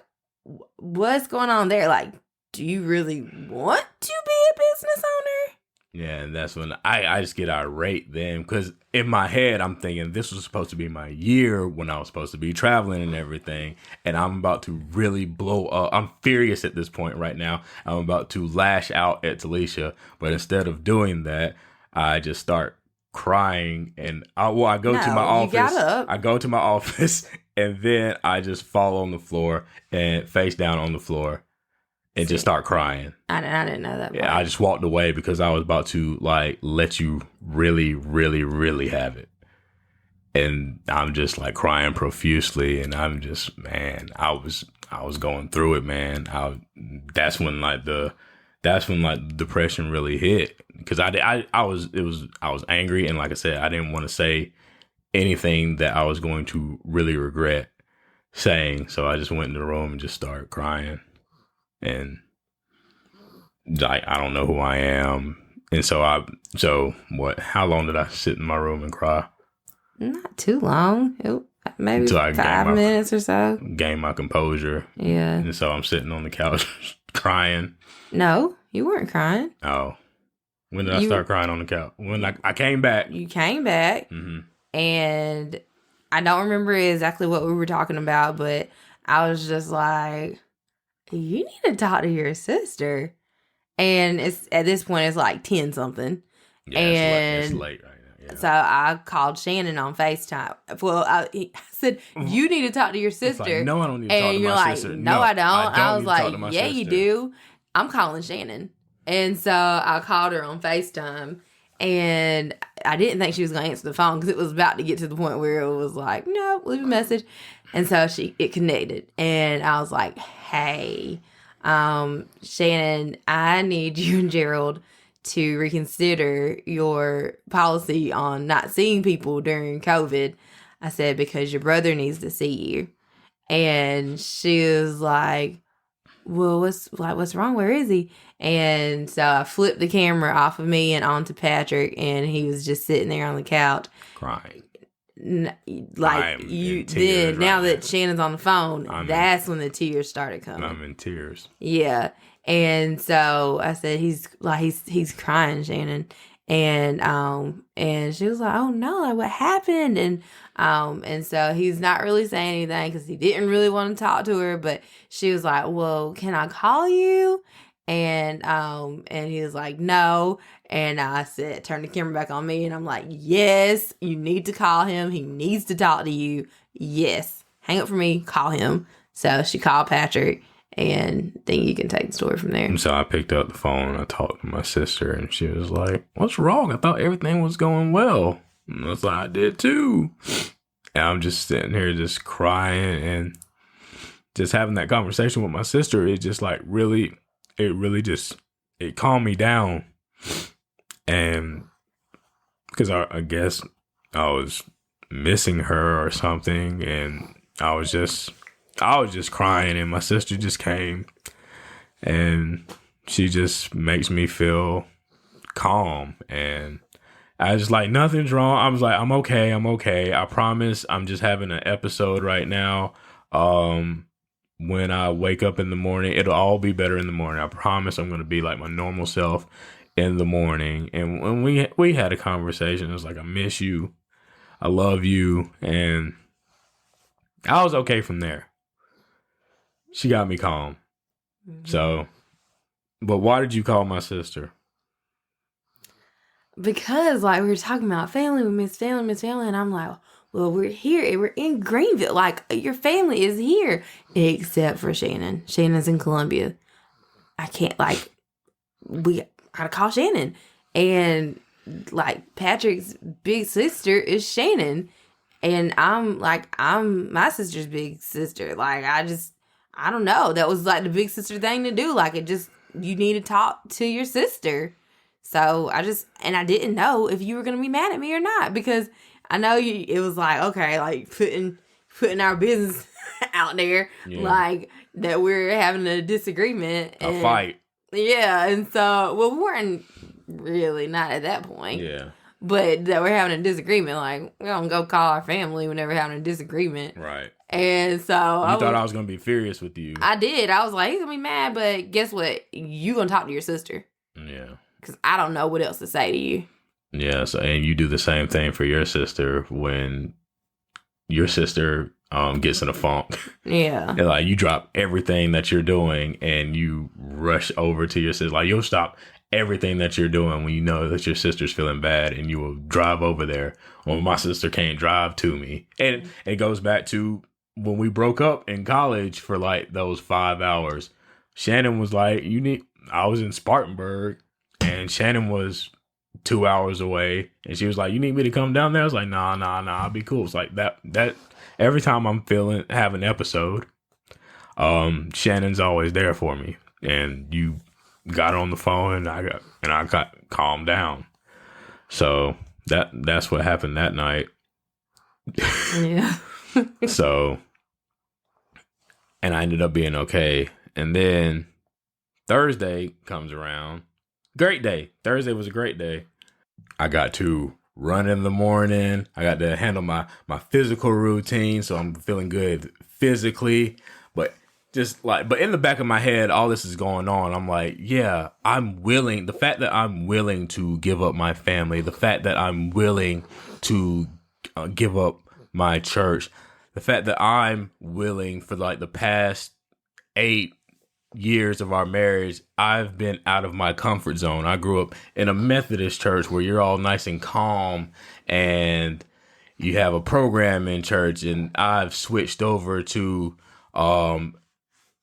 what's going on there? Like, do you really want to be a business owner?
Yeah, and that's when I just get irate then, because in my head, I'm thinking this was supposed to be my year when I was supposed to be traveling and everything, and I'm about to really blow up. I'm furious at this point right now. I'm about to lash out at Talisha, but instead of doing that, I just start crying, and I go to my office. I go to my office, and then I just fall on the floor and face down on the floor and just start crying.
I didn't know that.
Yeah, I just walked away because I was about to, like, let you really, really, really have it. And I'm just, like, crying profusely, and I'm just, man, I was going through it, man. That's when depression really hit, because I was angry, and like I said, I didn't want to say anything that I was going to really regret saying, so I just went in the room and just started crying, and, like, I don't know who I am. And so how long did I sit in my room and cry?
Not too long. Maybe 5 minutes or so.
Gain my composure.
Yeah.
And so I'm sitting on the couch crying.
No, you weren't crying.
Oh. When did I start crying on the couch? When I came back.
You came back.
Mm-hmm.
And I don't remember exactly what we were talking about, but I was just like, you need to talk to your sister. And it's at this point, it's like 10 something.
Yeah, and it's late right now. Yeah.
So I called Shannon on FaceTime. Well, I said, you need to talk to your sister.
Like, no, I don't need to talk to my sister.
And you're like, no, I don't. I was like, yeah, you do. I'm calling Shannon. And so I called her on FaceTime, and I didn't think she was going to answer the phone because it was about to get to the point where it was like, no, leave a message. And so it connected, and I was like, hey, Shannon, I need you and Gerald to reconsider your policy on not seeing people during COVID. I said, because your brother needs to see you. And she was like, well, what's wrong? Where is he? And so I flipped the camera off of me and onto Patrick, and he was just sitting there on the couch
crying.
Like you did. Now that Shannon's on the phone, that's when the tears started coming.
I'm in tears.
Yeah. And so I said, he's crying, Shannon. And she was like, oh no, like what happened? And so he's not really saying anything because he didn't really want to talk to her, but she was like, well, can I call you? And he was like, no. And I said, turn the camera back on me, and I'm like, yes, you need to call him. He needs to talk to you. Yes. Hang up for me, call him. So she called Patrick, and then you can take the story from there.
And so I picked up the phone and I talked to my sister, and she was like, what's wrong? I thought everything was going well. And I was like, I did too. And I'm just sitting here just crying and just having that conversation with my sister. It just like it calmed me down. And because I guess I was missing her or something, and I was just crying, and my sister just came, and she just makes me feel calm, and I was just like, nothing's wrong. I was like, I'm okay. I promise. I'm just having an episode right now. When I wake up in the morning, it'll all be better in the morning. I promise I'm going to be like my normal self in the morning. And when we had a conversation, it was like, I miss you. I love you. And I was okay from there. She got me calm. Mm-hmm. So, but why did you call my sister?
Because like we were talking about family, we miss family. And I'm like, well, we're here. We're in Greenville. Like your family is here. Except for Shannon. Shannon's in Columbia. I can't we gotta call Shannon. And like Patrick's big sister is Shannon. And I'm my sister's big sister. Like I don't know. That was like the big sister thing to do. Like you need to talk to your sister. So I didn't know if you were going to be mad at me or not, because I know it was like, okay, like putting our business out there, like that we're having a disagreement.
A fight.
Yeah. And so, well, we weren't really, not at that point.
Yeah.
But that we're having a disagreement. Like, we don't go call our family whenever we're having a disagreement.
Right.
And so
I thought I was going to be furious with you.
I did. I was like, he's going to be mad, but guess what? You going to talk to your sister.
Yeah.
Because I don't know what else to say to you.
Yeah. So, and you do the same thing for your sister when your sister gets in a funk.
Yeah.
And like you drop everything that you're doing and you rush over to your sister. Like you'll stop everything that you're doing when you know that your sister's feeling bad, and you will drive over there. Well, my sister can't drive to me. And it goes back to when we broke up in college for like those 5 hours. Shannon was like, I was in Spartanburg and Shannon was 2 hours away, and she was like, you need me to come down there? I was like, nah, I'll be cool. It's like that every time I'm have an episode, Shannon's always there for me. And you got on the phone, and I got calmed down. So that's what happened that night.
Yeah.
So, and I ended up being okay. And then Thursday comes around. Great day. Thursday was a great day. I got to run in the morning. I got to handle my physical routine, so I'm feeling good physically. But in the back of my head, all this is going on. I'm like, yeah, I'm willing. The fact that I'm willing to give up my family, the fact that I'm willing to give up my church, the fact that I'm willing for like the past 8 years of our marriage, I've been out of my comfort zone. I grew up in a Methodist church where you're all nice and calm and you have a program in church, and I've switched over to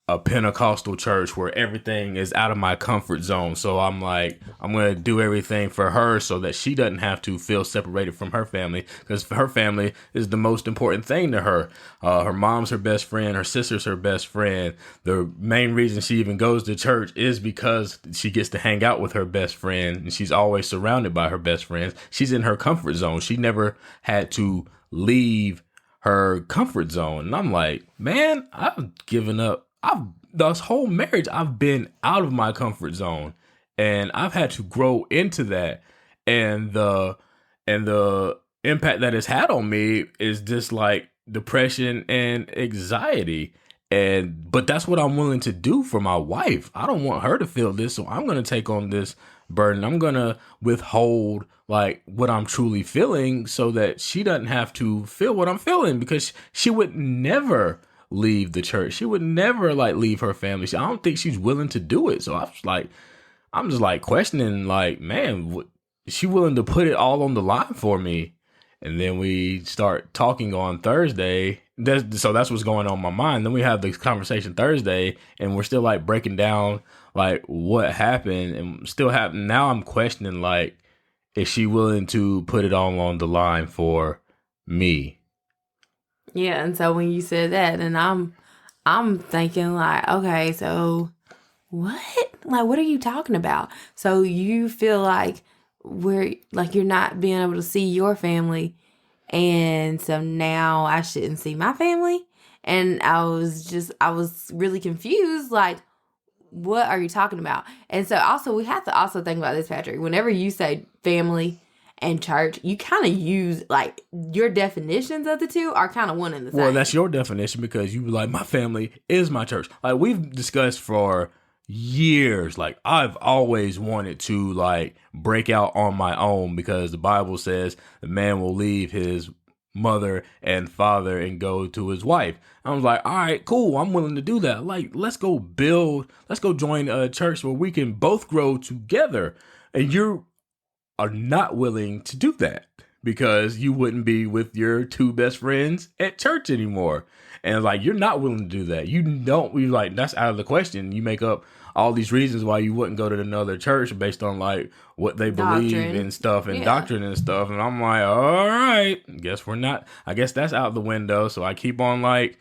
a Pentecostal church where everything is out of my comfort zone. So I'm like, I'm going to do everything for her so that she doesn't have to feel separated from her family, because her family is the most important thing to her. Her mom's her best friend. Her sister's her best friend. The main reason she even goes to church is because she gets to hang out with her best friend, and she's always surrounded by her best friends. She's in her comfort zone. She never had to leave her comfort zone. And I'm like, man, I've given up. This whole marriage, I've been out of my comfort zone, and I've had to grow into that. And the impact that it's had on me is just like depression and anxiety. But that's what I'm willing to do for my wife. I don't want her to feel this, so I'm going to take on this burden. I'm going to withhold like what I'm truly feeling so that she doesn't have to feel what I'm feeling, because she would never leave the church. She would never like leave her family. I don't think she's willing to do it. So I'm just like questioning, like, man, is she willing to put it all on the line for me? And then we start talking on Thursday. So that's what's going on in my mind. Then we have this conversation Thursday, and we're still like breaking down like what happened, and still have. Now I'm questioning, like, is she willing to put it all on the line for me?
Yeah, and so when you said that, and I'm thinking like, okay, so what? Like, what are you talking about? So you feel like you're not being able to see your family, and so now I shouldn't see my family? And I was really confused, like, what are you talking about? And so also we have to also think about this, Patrick. Whenever you say family and church, you kind of use like your definitions of the two are kind of one and the same.
Well, that's your definition, because you were like, my family is my church. Like, we've discussed for years, like, I've always wanted to like break out on my own, because the Bible says the man will leave his mother and father and go to his wife. I was like, all right, cool, I'm willing to do that. Like, let's go join a church where we can both grow together. And you are not willing to do that because you wouldn't be with your two best friends at church anymore. And like, you're not willing to do that. You like, that's out of the question. You make up all these reasons why you wouldn't go to another church based on like what they believe in stuff and doctrine and stuff. And I'm like, all right, I guess that's out the window. So I keep on like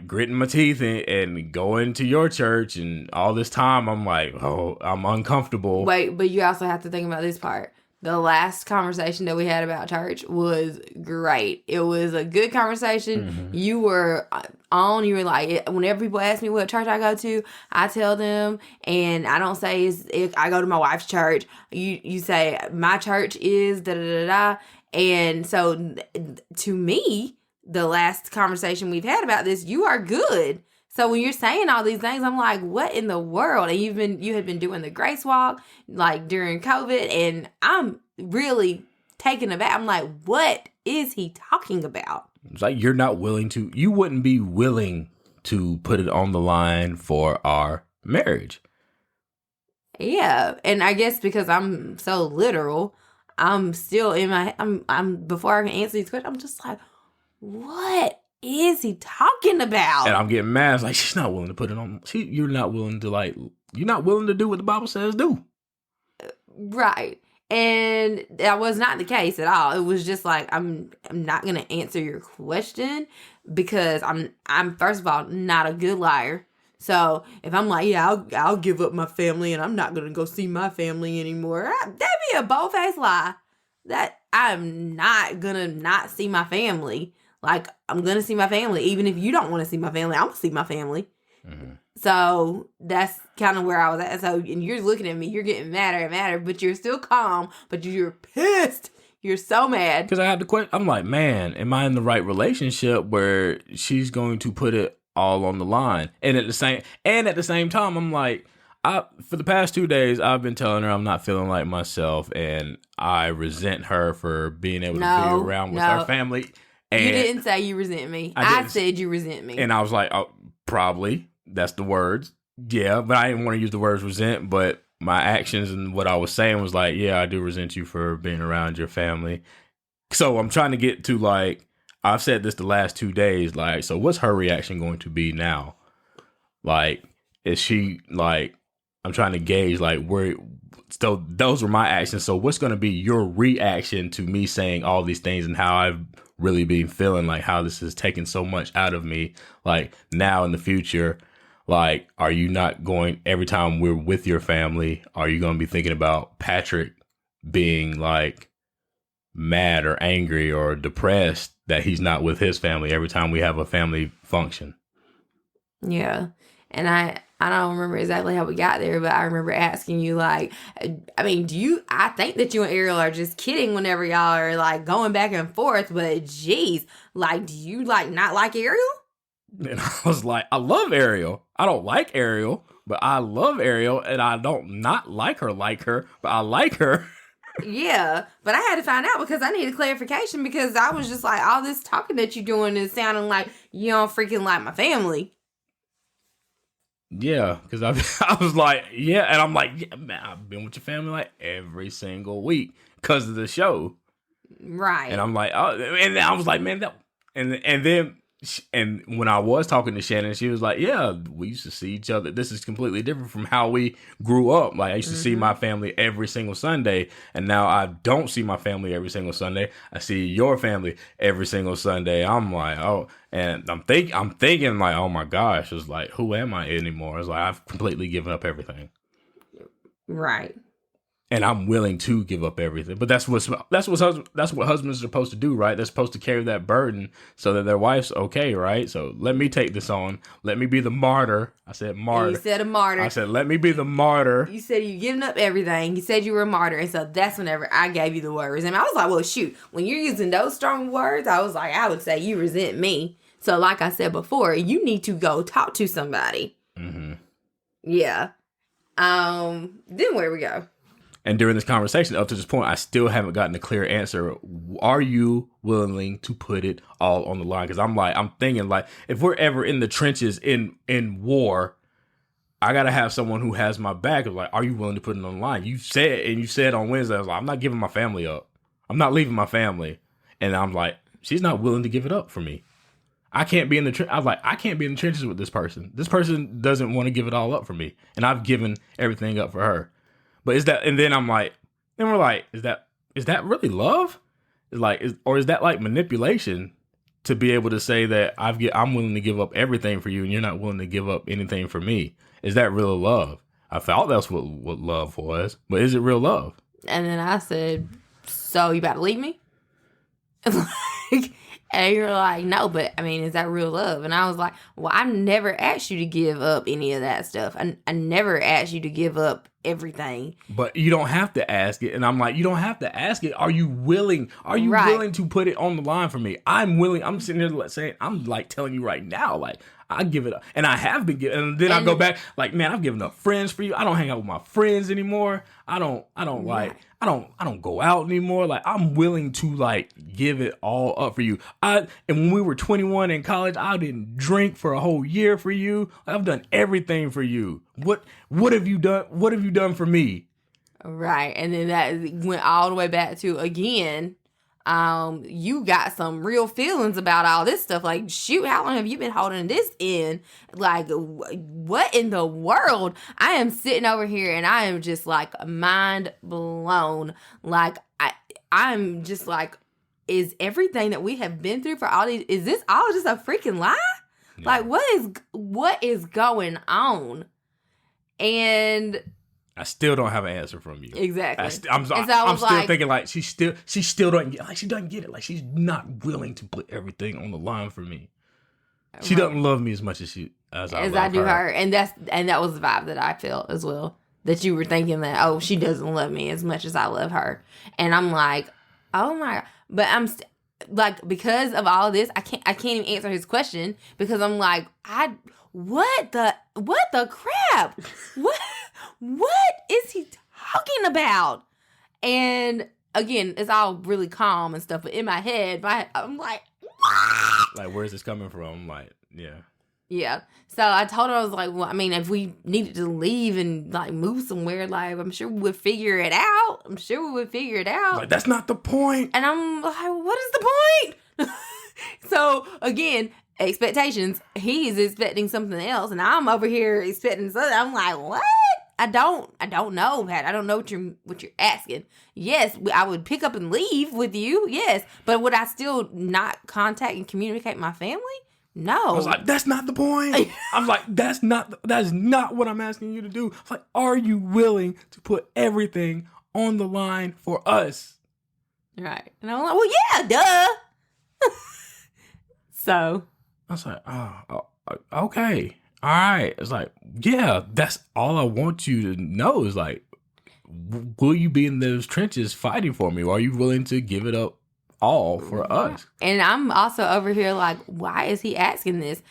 gritting my teeth and going to your church, and all this time I'm like, oh, I'm uncomfortable.
Wait, but you also have to think about this part. The last conversation that we had about church was great. It was a good conversation. Mm-hmm. You were like, whenever people ask me what church I go to, I tell them, and I don't say if I go to my wife's church. You say my church is da da da da. And so to me, the last conversation we've had about this, you are good. So when you're saying all these things, I'm like, what in the world? And you had been doing the grace walk like during COVID, and I'm really taken aback. I'm like, what is he talking about?
It's like you wouldn't be willing to put it on the line for our marriage.
Yeah. And I guess because I'm so literal, I'm still I'm before I can answer these questions, I'm just like, what is he talking about?
And I'm getting mad. It's like, she's not willing to put it on. You're not willing to do what the Bible says do.
Right. And that was not the case at all. It was just like, I'm not going to answer your question because I'm first of all not a good liar. So if I'm like, yeah, I'll give up my family and I'm not going to go see my family anymore, that'd be a bold-faced lie. That I'm not going to not see my family. Like, I'm going to see my family. Even if you don't want to see my family, I'm going to see my family. Mm-hmm. So that's kind of where I was at. So, and you're looking at me, you're getting madder and madder, but you're still calm, but you're pissed. You're so mad.
Because I had the question. I'm like, man, am I in the right relationship where she's going to put it all on the line? And at the same time, I'm like, for the past 2 days, I've been telling her I'm not feeling like myself, and I resent her for being able to be around with her family. And
you didn't say you resent me. I said you resent me.
And I was like, oh, probably. That's the words. Yeah, but I didn't want to use the words resent, but my actions and what I was saying was like, yeah, I do resent you for being around your family. So I'm trying to get to like, I've said this the last 2 days, like, so what's her reaction going to be now? Like, is she like, I'm trying to gauge like so those were my actions. So what's going to be your reaction to me saying all these things and how I've really been feeling, like how this has taken so much out of me? Like now in the future, like, are you not going, every time we're with your family, are you going to be thinking about Patrick being like mad or angry or depressed that he's not with his family every time we have a family function?
Yeah. And I don't remember exactly how we got there, but I remember asking you, like, I mean, I think that you and Ariel are just kidding whenever y'all are like going back and forth, but geez, like, do you like not like Ariel?
And I was like, I love Ariel. I don't like Ariel, but I love Ariel, and I don't not like her, but I like her.
Yeah, but I had to find out because I needed clarification because I was just like, all this talking that you're doing is sounding like you don't freaking like my family.
Yeah, because I was like, yeah, and I'm like, yeah, man, I've been with your family like every single week because of the show.
Right.
And I'm like, oh, and I was like, man, and when I was talking to Shannon, she was like, yeah, we used to see each other. This is completely different from how we grew up. Like, I used to see my family every single Sunday, and now I don't see my family every single Sunday. I see your family every single Sunday. I'm like, oh, and I'm thinking like, oh my gosh, it's like, who am I anymore? It's like, I've completely given up everything.
Right.
And I'm willing to give up everything, but that's what husbands are supposed to do, right? They're supposed to carry that burden so that their wife's okay, right? So let me take this on. Let me be the martyr. I said martyr.
And you said a martyr.
I said let me be the martyr.
You said you giving up everything. You said you were a martyr, and so that's whenever I gave you the word resentment. I was like, well, shoot, when you're using those strong words, I was like, I would say you resent me. So, like I said before, you need to go talk to somebody. Mm-hmm. Yeah. Then where we go?
And during this conversation, up to this point, I still haven't gotten a clear answer. Are you willing to put it all on the line? Because I'm thinking like, if we're ever in the trenches in war, I gotta have someone who has my back. Of like, are you willing to put it on the line? You said on Wednesday, I was like, I'm not giving my family up. I'm not leaving my family. And I'm like, she's not willing to give it up for me. I can't be in the I was like, I can't be in the trenches with this person. This person doesn't want to give it all up for me, and I've given everything up for her. But is that? And then we're like, is that really love? Or is that like manipulation to be able to say that I'm willing to give up everything for you, and you're not willing to give up anything for me? Is that real love? I thought that's what love was, but is it real love?
And then I said, so you about to leave me? And you're like, no, but I mean, is that real love? And I was like, well, I never asked you to give up any of that stuff. I never asked you to give up everything.
But you don't have to ask it. And I'm like, you don't have to ask it. Are you willing? Are you willing to put it on the line for me? I'm willing. I'm sitting there saying, I'm like telling you right now, like, I give it up. And I have been giving. And then I go back like, man, I've given up friends for you. I don't hang out with my friends anymore. I don't go out anymore. Like, I'm willing to like give it all up for you. And when we were 21 in college, I didn't drink for a whole year for you. I've done everything for you. What have you done? What have you done for me?
Right. And then that went all the way back to, again, you got some real feelings about all this stuff. Like, shoot, how long have you been holding this in? Like, what in the world? I am sitting over here and I am just like mind blown. Like, I'm just like, is everything that we have been through for all these, is this all just a freaking lie? Yeah. Like, what is going on? And
I still don't have an answer from you.
Exactly.
I'm still thinking like she still doesn't get, like, she doesn't get it. Like, she's not willing to put everything on the line for me. She doesn't love me as much as I do her.
And that was the vibe that I felt as well. That you were thinking that, oh, she doesn't love me as much as I love her. And I'm like, oh my God. But I'm like, because of all of this, I can't even answer his question because I'm like, what the crap? What is he talking about? And again, it's all really calm and stuff, but in my head, I'm like, what?
Like, where's this coming from? I'm like, yeah.
Yeah. So I told her, I was like, well, I mean, if we needed to leave and like move somewhere, like, I'm sure we would figure it out.
Like, that's not the point.
And I'm like, what is the point? So again, expectations. He's expecting something else, and I'm over here expecting something. I'm like, what? I don't know, Pat. I don't know what you're asking. Yes, I would pick up and leave with you. Yes, but would I still not contact and communicate my family? No.
I was like, that's not the point. I'm like, that's not what I'm asking you to do. I'm like, are you willing to put everything on the line for us?
Right. And I'm like, well, yeah, duh. So
I was like, oh, okay. All right. It's like, yeah, that's all I want you to know is like, will you be in those trenches fighting for me? Or are you willing to give it up all for us?
And I'm also over here like, why is he asking this?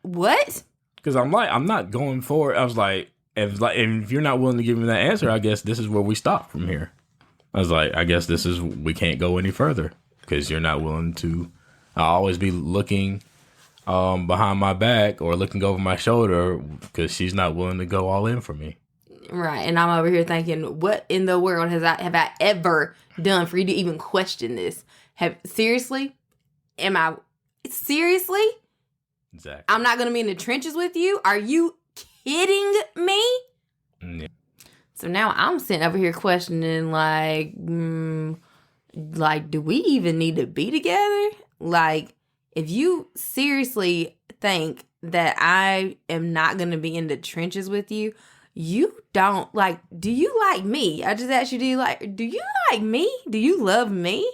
What?
Because I'm not going for it. I was like, if you're not willing to give me that answer, I guess this is where we stop from here. I was like, I guess we can't go any further because you're not willing to. I'll always be looking behind my back or looking over my shoulder because she's not willing to go all in for me.
Right, and I'm over here thinking, what in the world have I ever done for you to even question this? Seriously? Seriously?
Exactly.
I'm not going to be in the trenches with you? Are you kidding me?
Yeah.
So now I'm sitting over here questioning, like, do we even need to be together? Like, if you seriously think that I am not going to be in the trenches with you, you don't, do you like me? I just asked you, do you like me? Do you love me?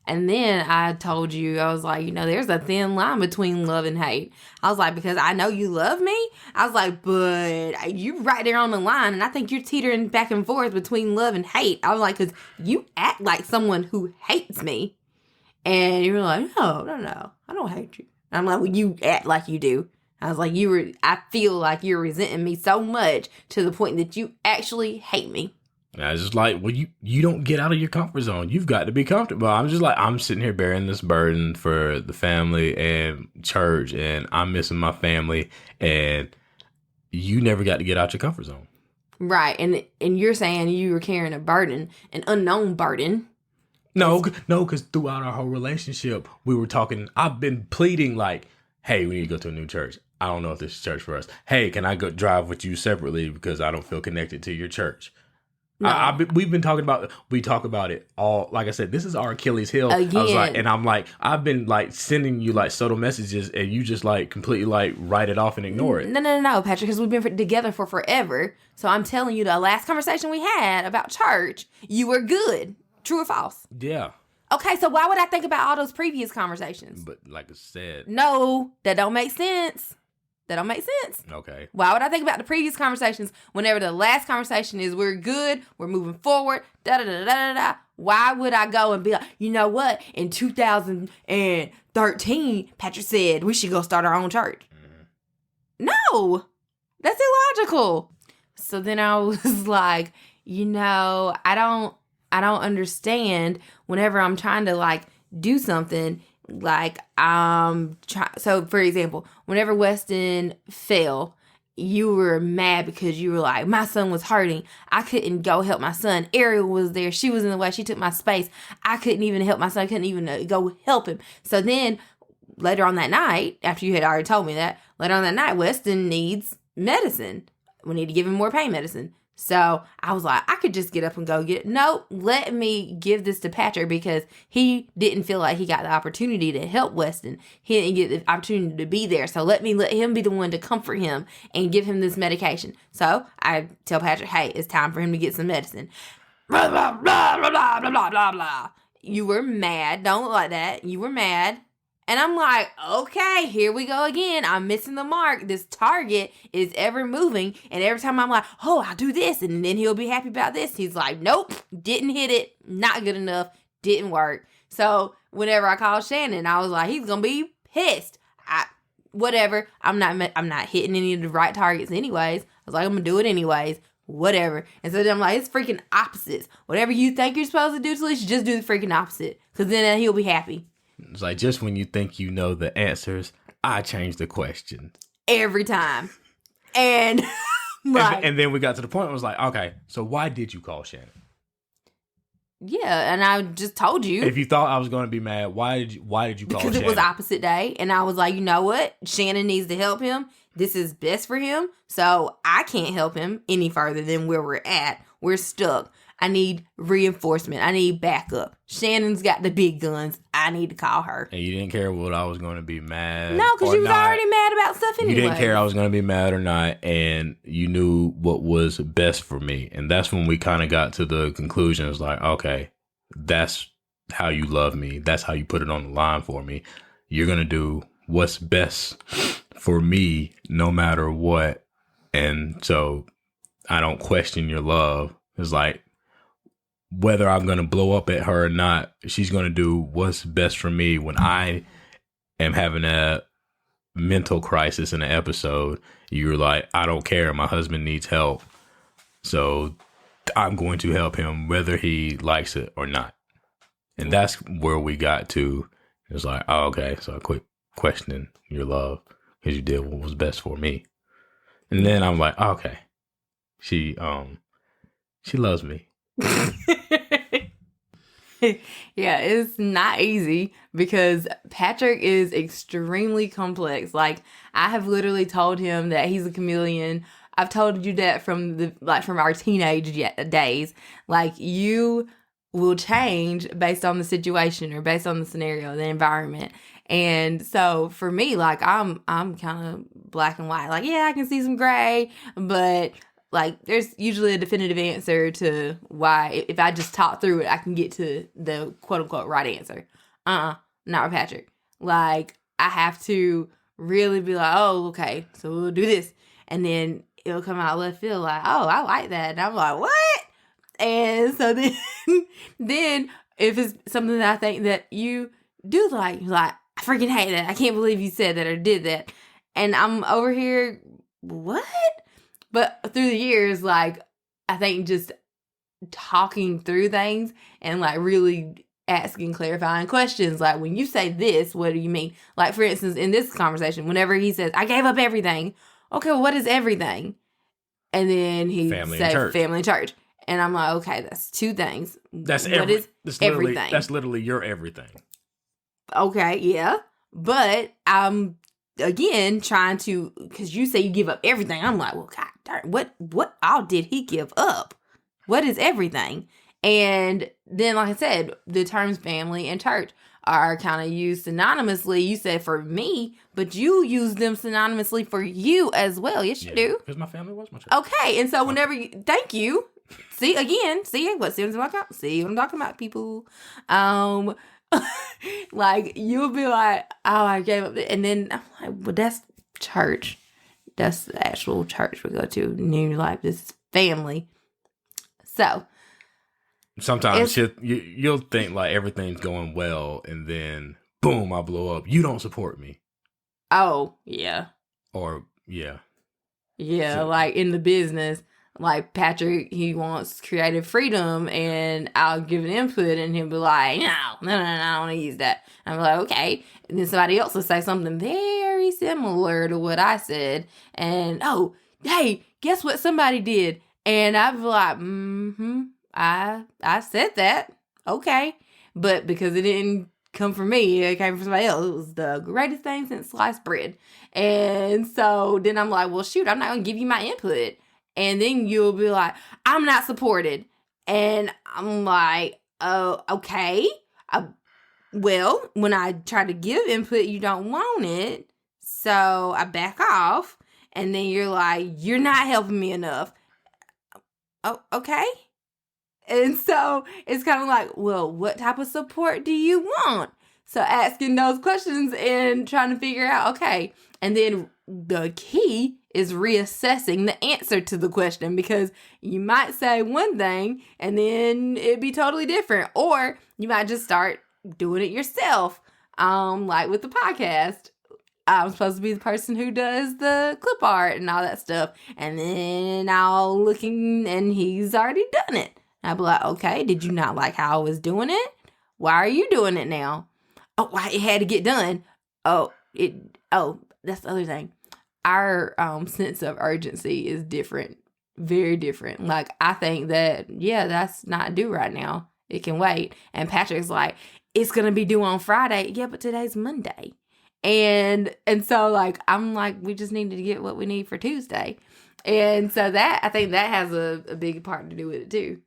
And then I told you, I was like, there's a thin line between love and hate. I was like, because I know you love me. I was like, but you right there on the line. And I think you're teetering back and forth between love and hate. I was like, because you act like someone who hates me. And you were like, no, I don't hate you. And I'm like, well, you act like you do. I was like, I feel like you're resenting me so much to the point that you actually hate me.
I was just like, well, you don't get out of your comfort zone. You've got to be comfortable. I'm just like, I'm sitting here bearing this burden for the family and church, and I'm missing my family, and you never got to get out your comfort zone.
Right, and you're saying you were carrying a burden, an unknown burden.
No, because throughout our whole relationship, we were talking, I've been pleading like, hey, we need to go to a new church. I don't know if this is church for us. Hey, can I go drive with you separately because I don't feel connected to your church? No. We've been talking about, we talk about it all. Like I said, this is our Achilles heel.
Again.
I was like, and I'm like, I've been like sending you like subtle messages and you just like completely like write it off and ignore it.
No, Patrick, because we've been together for forever. So I'm telling you, the last conversation we had about church, you were good. True or false?
Yeah.
Okay, so why would I think about all those previous conversations?
But like I said.
No, that don't make sense. That don't make sense.
Okay.
Why would I think about the previous conversations whenever the last conversation is we're good, we're moving forward, da-da-da-da-da-da. Why would I go and be like, you know what? In 2013, Patrick said we should go start our own church. Mm-hmm. No, that's illogical. So then I was like, I don't understand whenever I'm trying to like do something. So for example, whenever Weston fell, you were mad because you were like, my son was hurting. I couldn't go help my son. Ariel was there. She was in the way. She took my space. I couldn't even help my son. I couldn't even go help him. So then later on that night, after you had already told me that, later on that night, Weston needs medicine. We need to give him more pain medicine. So I was like, I could just get up and go get it. No, let me give this to Patrick because he didn't feel like he got the opportunity to help Weston. He didn't get the opportunity to be there. So let him be the one to comfort him and give him this medication. So I tell Patrick, hey, it's time for him to get some medicine. Blah, blah, blah, blah, blah, blah, blah, blah. You were mad. Don't look like that. You were mad. And I'm like, okay, here we go again. I'm missing the mark. This target is ever moving. And every time I'm like, oh, I'll do this. And then he'll be happy about this. He's like, nope, didn't hit it. Not good enough. Didn't work. So whenever I called Shannon, I was like, he's going to be pissed. Whatever. I'm not hitting any of the right targets anyways. I was like, I'm going to do it anyways. Whatever. And so then I'm like, it's freaking opposites. Whatever you think you're supposed to do, Talisha, just do the freaking opposite. Because then he'll be happy.
It's like, just when you think you know the answers, I change the question.
Every time. And
and then we got to the point where it was like, okay, so why did you call Shannon?
Yeah, and I just told you.
If you thought I was going to be mad, why did you call Shannon?
Because it was opposite day, and I was like, you know what? Shannon needs to help him. This is best for him, so I can't help him any further than where we're at. We're stuck. I need reinforcement. I need backup. Shannon's got the big guns. I need to call her.
And you didn't care what I was going to be mad.
No, because you was already mad about stuff anyway.
You didn't care I was going to be mad or not, and you knew what was best for me. And that's when we kind of got to the conclusion. It was like, okay, that's how you love me. That's how you put it on the line for me. You're going to do what's best for me no matter what. And so I don't question your love. It's like, whether I'm going to blow up at her or not, she's going to do what's best for me when I am having a mental crisis in an episode. You were like, I don't care. My husband needs help. So I'm going to help him whether he likes it or not. And that's where we got to. It was like, oh, okay. So I quit questioning your love because you did what was best for me. And then I'm like, oh, okay. She loves me.
Yeah, it's not easy because Patrick is extremely complex. Like, I have literally told him that he's a chameleon. I've told you that from our teenage days. Like, you will change based on the situation or based on the scenario, the environment. And so for me, like, I'm kind of black and white. Like, yeah, I can see some gray, but like, there's usually a definitive answer to why. If I just talk through it, I can get to the quote unquote right answer. Not with Patrick. Like, I have to really be like, oh, okay, so we'll do this. And then it'll come out left field like, oh, I like that. And I'm like, what? And so then if it's something that I think that you do like, I freaking hate that. I can't believe you said that or did that. And I'm over here, what? But through the years, like, I think just talking through things and, like, really asking clarifying questions. Like, when you say this, what do you mean? Like, for instance, in this conversation, whenever he says, I gave up everything. Okay, well, what is everything? And then he said family and church. And I'm like, okay, that's two things.
That's
everything.
That's literally your everything.
Okay, yeah. But I'm, again, trying to, because you say you give up everything. I'm like, well, God darn, what all did he give up? What is everything? And then, like I said, the terms family and church are kind of used synonymously. You said for me, but you use them synonymously for you as well. Yes, you do.
Because my family was my church.
Okay, and so whenever thank you. See what I'm talking about, people. Like, you'll be like, oh, I gave up. And then I'm like, well, that's church. That's the actual church we go to. And you're like, this is family. So
sometimes you'll think like everything's going well, and then boom, I blow up. You don't support me.
Oh, yeah.
Or, yeah.
Yeah,
So,
like in the business, like Patrick, he wants creative freedom, and I'll give an input, and he'll be like, no, I don't want to use that. And I'm like, okay. And then somebody else will say something very similar to what I said, and, oh, hey, guess what somebody did? And I'd be like, I said that. Okay. But because it didn't come from me, it came from somebody else. It was the greatest thing since sliced bread. And so then I'm like, well, shoot, I'm not going to give you my input. And then you'll be like, I'm not supported. And I'm like, oh, okay. Well, when I try to give input, you don't want it. So I back off. And then you're like, you're not helping me enough. Oh, okay. And so it's kind of like, well, what type of support do you want? So asking those questions and trying to figure out, okay. And then the key is reassessing the answer to the question, because you might say one thing and then it'd be totally different. Or you might just start doing it yourself. Like with the podcast. I'm supposed to be the person who does the clip art and all that stuff. And then I'll looking and he's already done it. I'll be like, okay, did you not like how I was doing it? Why are you doing it now? Oh, it had to get done. That's the other thing. Our sense of urgency is different. Very different. Like, I think that, yeah, that's not due right now. It can wait. And Patrick's like, it's going to be due on Friday. Yeah, but today's Monday. And so, like, I'm like, we just need to get what we need for Tuesday. And so that, I think that has a big part to do with it too.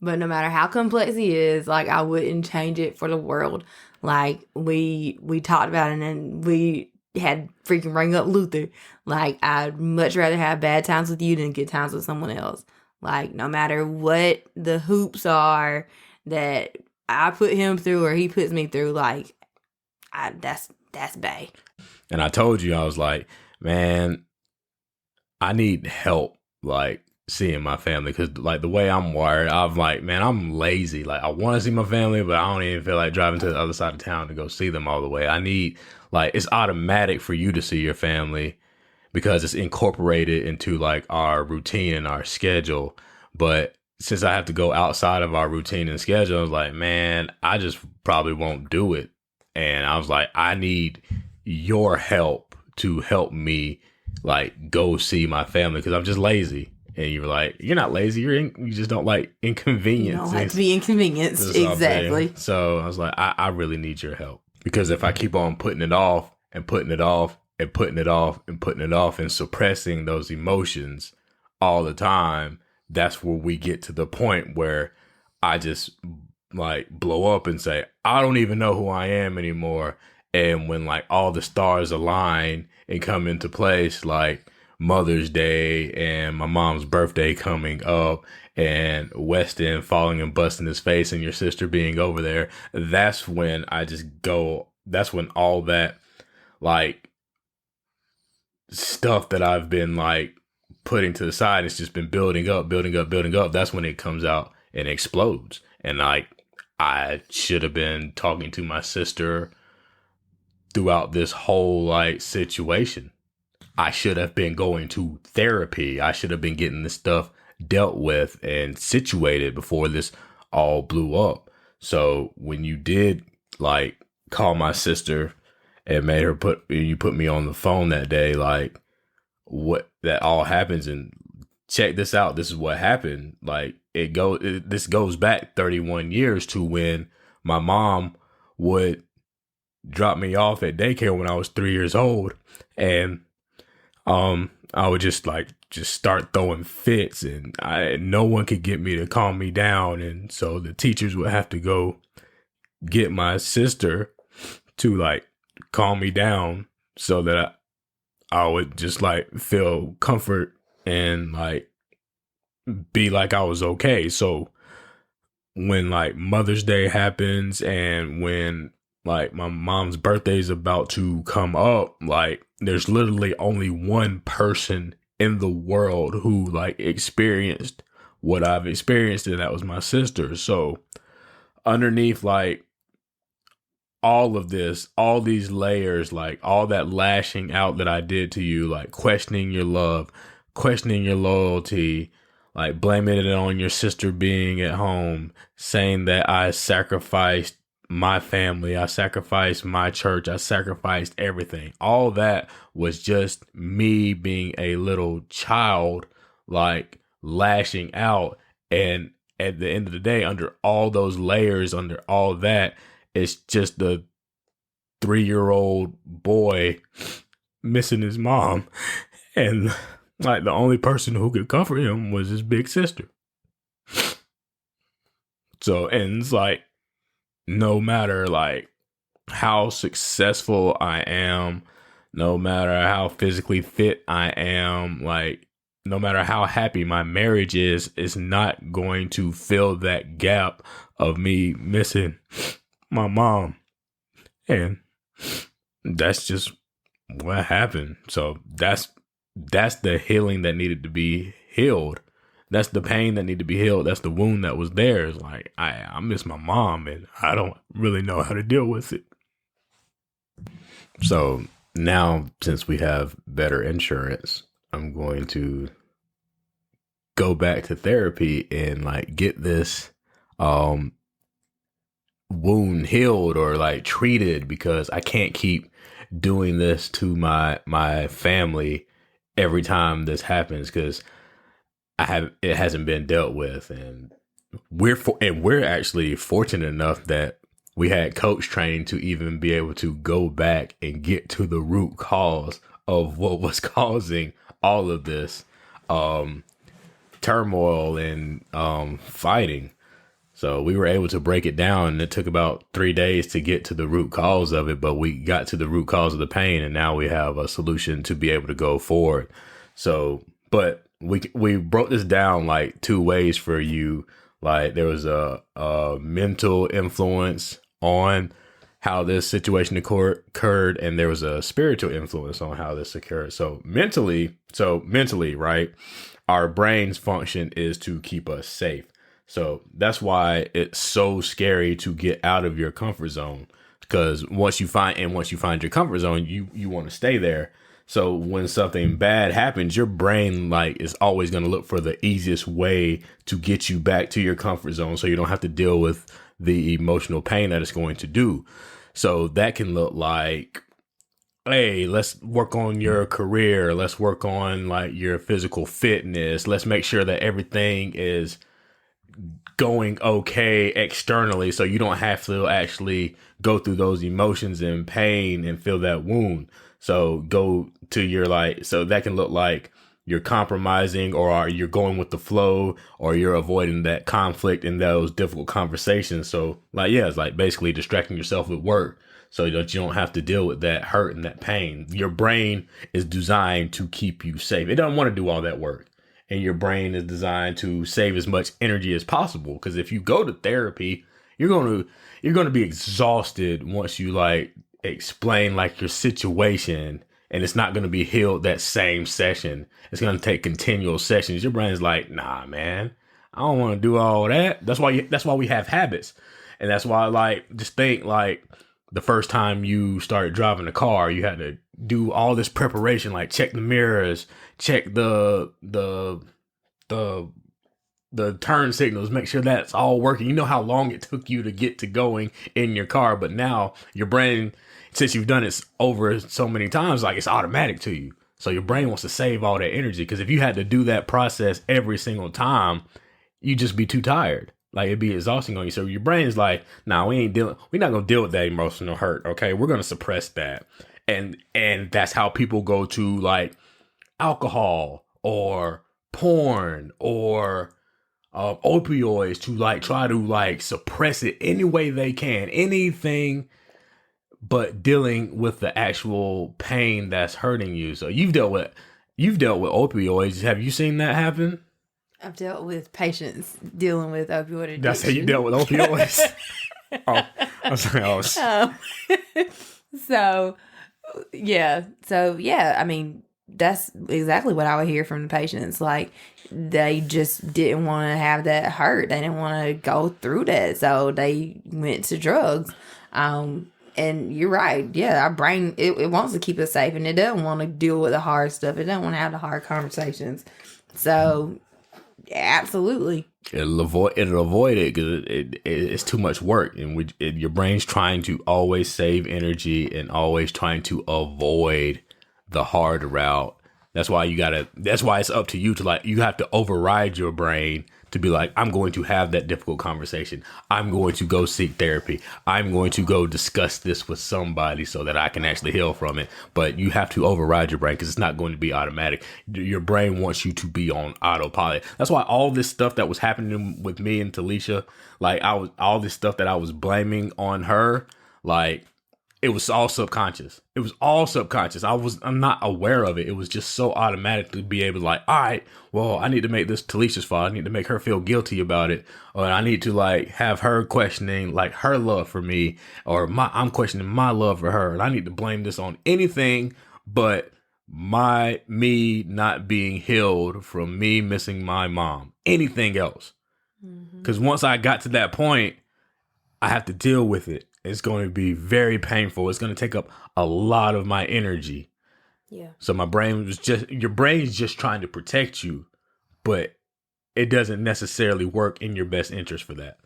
But no matter how complex he is, like, I wouldn't change it for the world. Like, we talked about it, and then we had freaking bring up Luther. Like, I'd much rather have bad times with you than good times with someone else. Like, no matter what the hoops are that I put him through or he puts me through, like, that's bae.
And I told you, I was like, man, I need help. Like, seeing my family, because like the way I'm wired, I'm like, man, I'm lazy. Like I want to see my family, but I don't even feel like driving to the other side of town to go see them all the way. I need, like, it's automatic for you to see your family because it's incorporated into like our routine and our schedule. But since I have to go outside of our routine and schedule, I was like, man, I just probably won't do it. And I was like, I need your help to help me like go see my family because I'm just lazy. And you were like, you're not lazy. You just don't like inconvenience.
You don't like to be inconvenienced. Exactly.
So I was like, I really need your help, because if I keep on putting it off and putting it off and putting it off and putting it off and suppressing those emotions all the time, that's where we get to the point where I just like blow up and say, I don't even know who I am anymore. And when like all the stars align and come into place, like Mother's Day and my mom's birthday coming up and Weston falling and busting his face and your sister being over there, that's when I just go, that's when all that like stuff that I've been like putting to the side, it's just been building up. That's when it comes out and explodes. And like, I should have been talking to my sister throughout this whole like situation. I should have been going to therapy. I should have been getting this stuff dealt with and situated before this all blew up. So when you did like call my sister and made her you put me on the phone that day, like what that all happens, and check this out. This is what happened. Like this goes back 31 years to when my mom would drop me off at daycare when I was 3 years old. And I would just start throwing fits, and no one could get me to calm me down. And so the teachers would have to go get my sister to like calm me down so that I would just like feel comfort and like be like I was okay. So when like Mother's Day happens and when like my mom's birthday is about to come up, like there's literally only one person in the world who like experienced what I've experienced, and that was my sister. So underneath like all of this, all these layers, like all that lashing out that I did to you, like questioning your love, questioning your loyalty, like blaming it on your sister being at home, saying that I sacrificed my family, I sacrificed my church, I sacrificed everything. All that was just me being a little child, like lashing out. And at the end of the day, under all those layers, under all that, it's just the 3-year-old boy missing his mom. And like the only person who could comfort him was his big sister. So, and it's like, no matter like how successful I am, no matter how physically fit I am, like no matter how happy my marriage is, it's not going to fill that gap of me missing my mom. And that's just what happened. So that's the healing that needed to be healed. That's the pain that needed to be healed. That's the wound that was there. It's like, I miss my mom and I don't really know how to deal with it. So now, since we have better insurance, I'm going to go back to therapy and like get this wound healed or like treated, because I can't keep doing this to my family every time this happens, because it hasn't been dealt with. And we're actually fortunate enough that we had coach training to even be able to go back and get to the root cause of what was causing all of this turmoil and fighting. So we were able to break it down, and it took about 3 days to get to the root cause of it, but we got to the root cause of the pain, and now we have a solution to be able to go forward. So, but we broke this down like 2 ways for you. Like there was a mental influence on how this situation occurred, and there was a spiritual influence on how this occurred. So mentally, right, our brain's function is to keep us safe. So that's why it's so scary to get out of your comfort zone, because once you find your comfort zone, you want to stay there. So when something bad happens, your brain is always going to look for the easiest way to get you back to your comfort zone, so you don't have to deal with the emotional pain that it's going to do. So that can look like, hey, let's work on your career. Let's work on your physical fitness. Let's make sure that everything is going okay externally, so you don't have to actually go through those emotions and pain and feel that wound. So go to your so that can look like you're compromising, or you're going with the flow, or you're avoiding that conflict in those difficult conversations. So it's basically distracting yourself with work so that you don't have to deal with that hurt and that pain. Your brain is designed to keep you safe. It doesn't want to do all that work. And your brain is designed to save as much energy as possible. Because if you go to therapy, you're going to be exhausted once you explain your situation, and it's not going to be healed that same session. It's going to take continual sessions. Your brain's like, nah, man, I don't want to do all that. That's why we have habits. And that's why just think the first time you started driving a car, you had to do all this preparation, check the mirrors, check the turn signals, make sure that's all working. You know how long it took you to get to going in your car, but now your brain, since you've done it over so many times, it's automatic to you. So your brain wants to save all that energy, because if you had to do that process every single time, you'd just be too tired. It'd be exhausting on you. So your brain is nah, we're not going to deal with that emotional hurt. Okay. We're going to suppress that. And that's how people go to alcohol or porn or opioids to try to suppress it any way they can, anything but dealing with the actual pain that's hurting you. So you've dealt with opioids. Have you seen that happen?
I've dealt with patients dealing with opioid addiction.
That's how you dealt with opioids? Oh, I was like,
So, yeah. I mean, that's exactly what I would hear from the patients. They just didn't want to have that hurt. They didn't want to go through that. So they went to drugs. And you're right. Yeah, our brain, it wants to keep us safe, and it doesn't want to deal with the hard stuff. It doesn't want to have the hard conversations. So, absolutely.
It'll avoid it because it's too much work, and your brain's trying to always save energy and always trying to avoid the hard route. That's why it's up to you to you have to override your brain to be I'm going to have that difficult conversation. I'm going to go seek therapy. I'm going to go discuss this with somebody so that I can actually heal from it. But you have to override your brain because it's not going to be automatic. Your brain wants you to be on autopilot. That's why all this stuff that was happening with me and Talisha, all this stuff that I was blaming on her, it was all subconscious. I'm not aware of it. It was just so automatic to be able to all right, well, I need to make this Talisha's fault. I need to make her feel guilty about it. Or I need to have her questioning her love for me, or I'm questioning my love for her. And I need to blame this on anything but me not being healed from me missing my mom. Anything else. Because once I got to that point, I have to deal with it. It's going to be very painful. It's going to take up a lot of my energy.
Yeah.
So your brain is just trying to protect you, but it doesn't necessarily work in your best interest for that.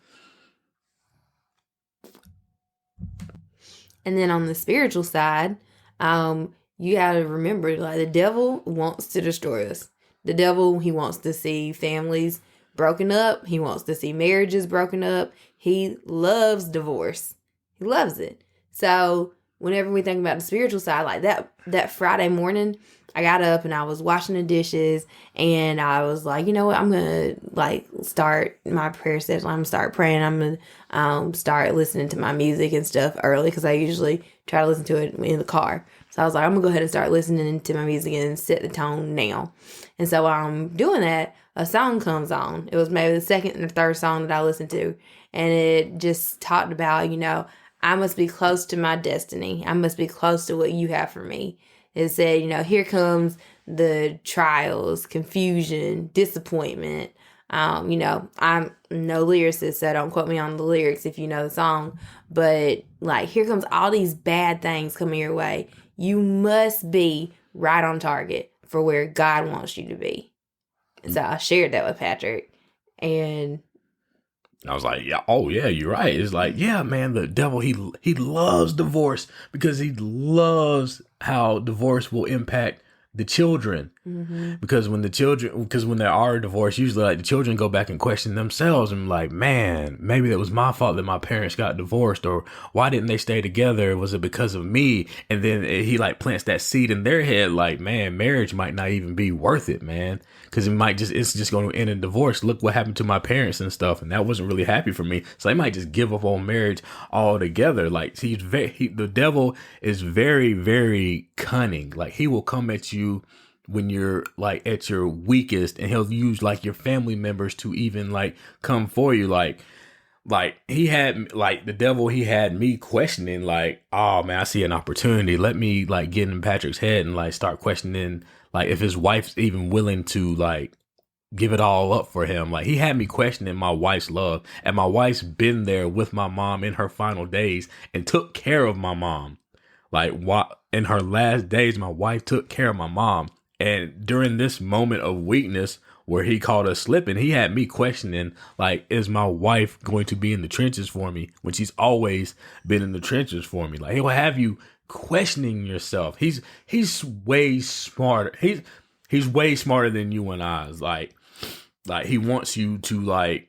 And then on the spiritual side, you got to remember, the devil wants to destroy us. The devil, he wants to see families broken up. He wants to see marriages broken up. He loves divorce. He loves it. So whenever we think about the spiritual side, that Friday morning, I got up and I was washing the dishes, and I was like, you know what, I'm going to start my prayer session. I'm going to start praying. I'm going to start listening to my music and stuff early, because I usually try to listen to it in the car. So I was like, I'm going to go ahead and start listening to my music and set the tone now. And so while I'm doing that, a song comes on. It was maybe the second and the third song that I listened to. And it just talked about, I must be close to my destiny. I must be close to what you have for me. It said, here comes the trials, confusion, disappointment. I'm no lyricist, so don't quote me on the lyrics if you know the song. But like, here comes all these bad things coming your way. You must be right on target for where God wants you to be. And so I shared that with Patrick, and
I was like, yeah, oh yeah, you're right. It's like, yeah, man, the devil, he loves divorce because he loves how divorce will impact the children. Mm-hmm. Because when there are divorce, usually like the children go back and question themselves and like, man, maybe it was my fault that my parents got divorced, or why didn't they stay together? Was it because of me? And then he like plants that seed in their head, like, man, marriage might not even be worth it, man. Because it's just going to end in divorce. Look what happened to my parents and stuff. And that wasn't really happy for me. So they might just give up on marriage altogether. Like, the devil is very, very cunning. Like, he will come at you when you're like at your weakest, and he'll use like your family members to even like come for you. Like he had me questioning like, oh man, I see an opportunity. Let me like get in Patrick's head and like start questioning like if his wife's even willing to like give it all up for him. Like, he had me questioning my wife's love, and my wife's been there with my mom in her final days and took care of my mom. Like, in her last days, my wife took care of my mom. And during this moment of weakness where he caught us slipping, he had me questioning, like, is my wife going to be in the trenches for me when she's always been in the trenches for me? Like, he'll have you questioning yourself. He's way smarter. He's way smarter than you and I. Like he wants you to like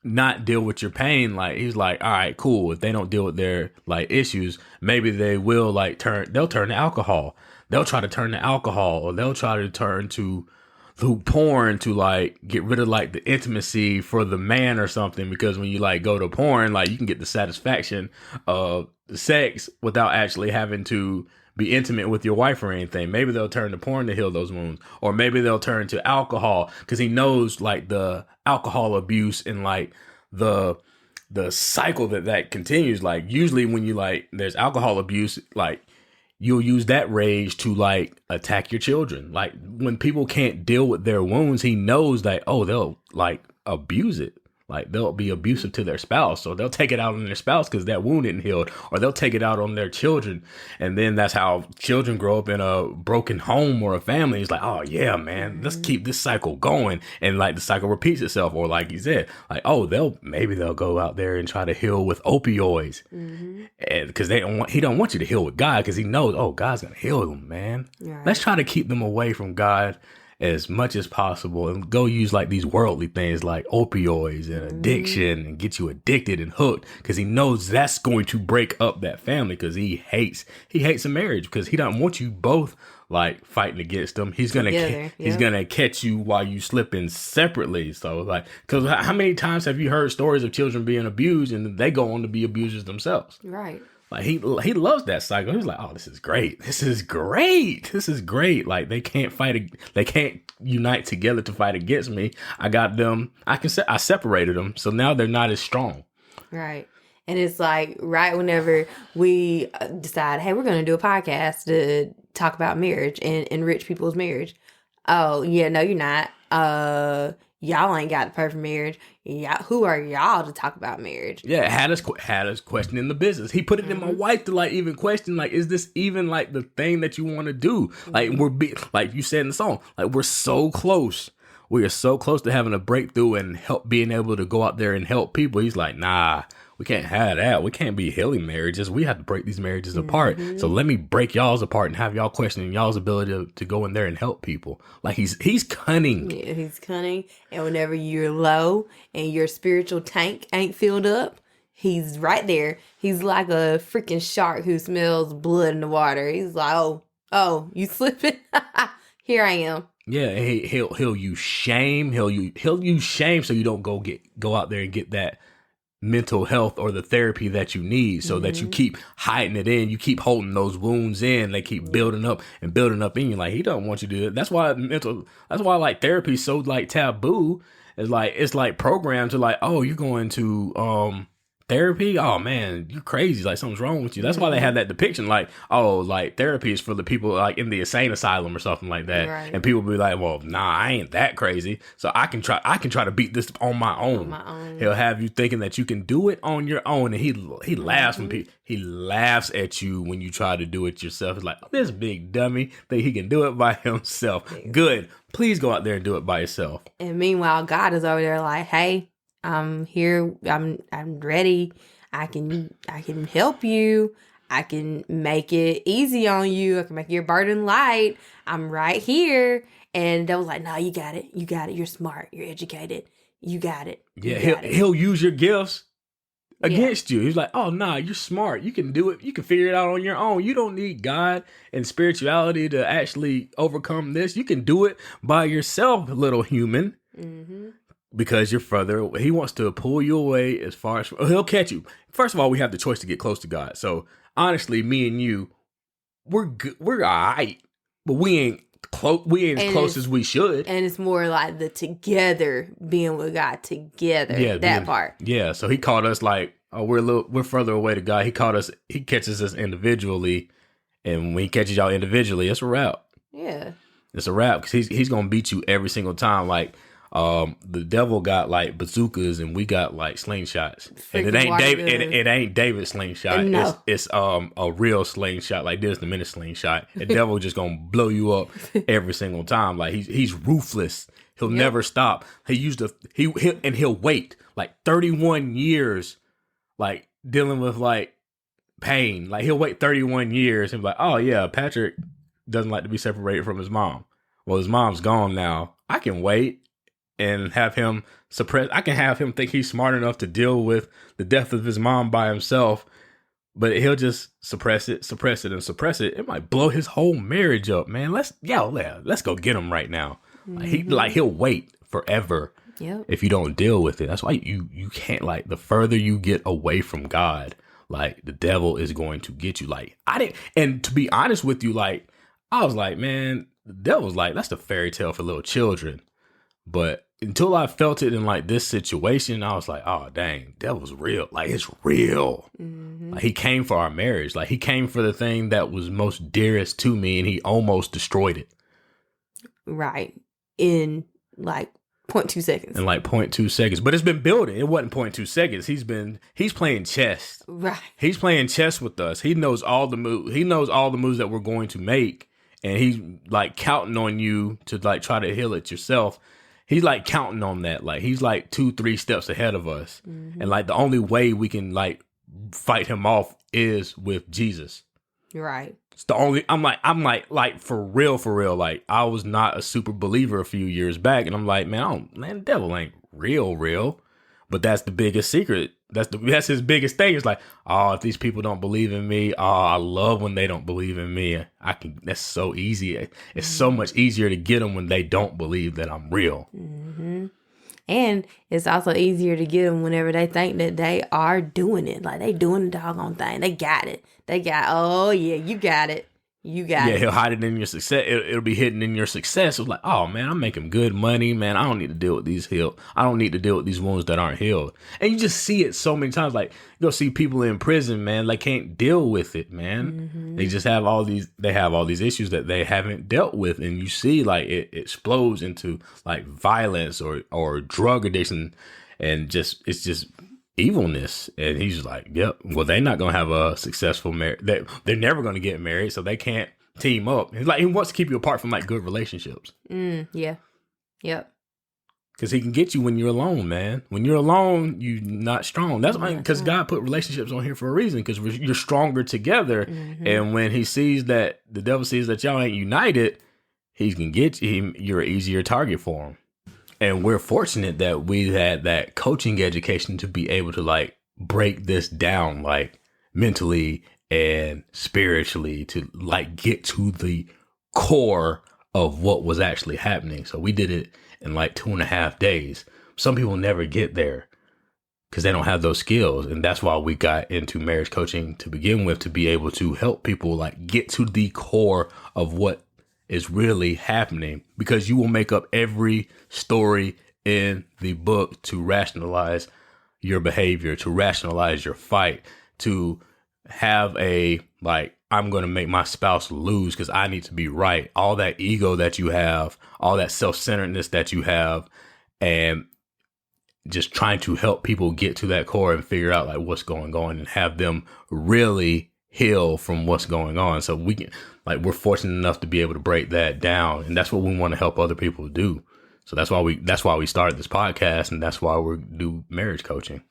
not deal with your pain. Like, he's like, all right, cool. If they don't deal with their like issues, maybe they will like they'll turn to alcohol. They'll try to turn to alcohol, or they'll try to turn to porn to like get rid of like the intimacy for the man or something. Because when you like go to porn, like you can get the satisfaction of the sex without actually having to be intimate with your wife or anything. Maybe they'll turn to porn to heal those wounds, or maybe they'll turn to alcohol because he knows like the alcohol abuse and like the cycle that continues. Like, usually when you like there's alcohol abuse, like you'll use that rage to like attack your children. Like, when people can't deal with their wounds, he knows that, oh, they'll like abuse it. Like, they'll be abusive to their spouse, so they'll take it out on their spouse because that wound isn't healed, or they'll take it out on their children. And then that's how children grow up in a broken home or a family. It's like, oh yeah, man, let's keep this cycle going. And like the cycle repeats itself. Or like you said, like, oh, maybe they'll go out there and try to heal with opioids. Mm-hmm. And because he don't want you to heal with God, because he knows, oh, God's gonna heal them, man. Right. Let's try to keep them away from God as much as possible, and go use like these worldly things like opioids and addiction and get you addicted and hooked, because he knows that's going to break up that family, because he hates a marriage, because he don't want you both like fighting against him. He's gonna catch you while you slipping separately. So like, because how many times have you heard stories of children being abused and they go on to be abusers themselves?
Right.
Like, he loves that cycle. He's like, oh, this is great. This is great. This is great. Like, they can't unite together to fight against me. I got them. I separated them. So now they're not as strong.
Right. And it's like, right whenever we decide, hey, we're going to do a podcast to talk about marriage and enrich people's marriage. Oh, yeah, no, you're not. Y'all ain't got the perfect marriage. Yeah, who are y'all to talk about marriage?
Yeah, had us questioning the business. He put it in my wife to like even question, like, is this even like the thing that you want to do? Like, like you said in the song, like, we're so close. We are so close to having a breakthrough and being able to go out there and help people. He's like, nah, we can't have that. We can't be healing marriages. We have to break these marriages apart. So let me break y'all's apart and have y'all questioning y'all's ability to go in there and help people. Like, he's cunning.
Yeah, he's cunning. And whenever you're low and your spiritual tank ain't filled up, he's right there. He's like a freaking shark who smells blood in the water. He's like, oh, you slipping? Here I am.
Yeah, he'll use shame. He'll use shame so you don't go out there and get that mental health or the therapy that you need, so that you keep hiding it in. You keep holding those wounds in. They keep building up and building up in you. Like, he don't want you to do it. That's why like therapy is so like taboo. It's like programmed to like, oh, you're going to therapy? Oh man, you crazy. Like something's wrong with you. That's why they have that depiction like, oh, like therapy is for the people like in the insane asylum or something like that.
Right.
And people be like, well, nah, I ain't that crazy. So I can try to beat this on my own. He'll have you thinking that you can do it on your own. And he laughs when he laughs at you when you try to do it yourself. It's like, oh, this big dummy think he can do it by himself. Good. Please go out there and do it by yourself.
And meanwhile, God is over there like, hey, I'm here. I'm ready. I can help you. I can make it easy on you. I can make your burden light. I'm right here. And they was like, no, you got it. You got it. You're smart. You're educated. You got it.
He'll use your gifts against you. He's like, oh, nah, you're smart. You can do it. You can figure it out on your own. You don't need God and spirituality to actually overcome this. You can do it by yourself, little human. Mm-hmm. Because you're further. He wants to pull you away as far as he'll catch you. First of all, we have the choice to get close to God. So honestly, me and you, we're good. We're all right, but we ain't close. We ain't as close as we should.
And it's more like the together being with God together. Yeah, that part.
Yeah. So he caught us like, oh, we're further away to God. He caught us. He catches us individually, and when he catches y'all individually, it's a wrap.
Yeah,
it's a wrap because he's gonna beat you every single time. Like. The devil got like bazookas and we got like slingshots. And it ain't David. It ain't David's slingshot.
No.
It's a real slingshot like this, the minute slingshot. The devil just gonna blow you up every single time. Like he's ruthless. He'll never stop. He'll wait like 31 years, like dealing with like pain. Like he'll wait 31 years and be like, oh yeah, Patrick doesn't like to be separated from his mom. Well, his mom's gone now. I can wait. And have him suppress. I can have him think he's smart enough to deal with the death of his mom by himself, but he'll just suppress it. It might blow his whole marriage up, man. Let's go get him right now. Mm-hmm. He'll wait forever.
Yep.
If you don't deal with it. That's why you can't like the further you get away from God, like the devil is going to get you. Like and to be honest with you, like I was like, man, the devil's like that's the fairy tale for little children, but. Until I felt it in like this situation, I was like, oh, dang, devil's real. Like, it's real. Mm-hmm. Like, he came for our marriage. Like, he came for the thing that was most dearest to me, and he almost destroyed it.
Right. In like 0.2 seconds.
In like 0.2 seconds. But it's been building. It wasn't 0.2 seconds. He's playing chess.
Right.
He's playing chess with us. He knows all the moves. He knows all the moves that we're going to make. And he's like counting on you to like try to heal it yourself. He's like counting on that. Like he's like 2-3 steps ahead of us. Mm-hmm. And like the only way we can like fight him off is with Jesus.
Right.
It's the only I'm like for real. Like I was not a super believer a few years back. And I'm like, man, the devil ain't real. But that's the biggest secret. That's his biggest thing. It's like, oh, if these people don't believe in me, oh, I love when they don't believe in me. That's so easy. It's so much easier to get them when they don't believe that I'm real.
Mm-hmm. And it's also easier to get them whenever they think that they are doing it. Like they doing the doggone thing. They got it. Oh yeah, you got it. Yeah,
he'll hide it in your success. It'll be hidden in your success. It's like, oh man, I'm making good money, man. I don't need to deal with I don't need to deal with these wounds that aren't healed. And you just see it so many times. Like you'll see people in prison, man. They can't deal with it, man. Mm-hmm. They just have all these issues that they haven't dealt with, and you see like it explodes into like violence or drug addiction, and it's just evilness. And he's like, yep, well, they're not gonna have a successful marriage. They're never gonna get married, so they can't team up. He's like, he wants to keep you apart from like good relationships.
Yeah. Yep.
Because he can get you when you're alone, man. When you're alone, you're not strong. That's why, because God put relationships on here for a reason, because you're stronger together. Mm-hmm. And when he sees that the devil sees that y'all ain't united, he can get you. You're an easier target for him. And we're fortunate that we had that coaching education to be able to like break this down, like mentally and spiritually, to like get to the core of what was actually happening. So we did it in like 2.5 days. Some people never get there because they don't have those skills. And that's why we got into marriage coaching to begin with, to be able to help people like get to the core of what is really happening, because you will make up every story in the book to rationalize your behavior, to rationalize your fight, to have I'm going to make my spouse lose because I need to be right. All that ego that you have, all that self-centeredness that you have, and just trying to help people get to that core and figure out what's going on and have them really heal from what's going on. So we can, we're fortunate enough to be able to break that down. And that's what we want to help other people do. So that's why we started this podcast, and that's why we do marriage coaching.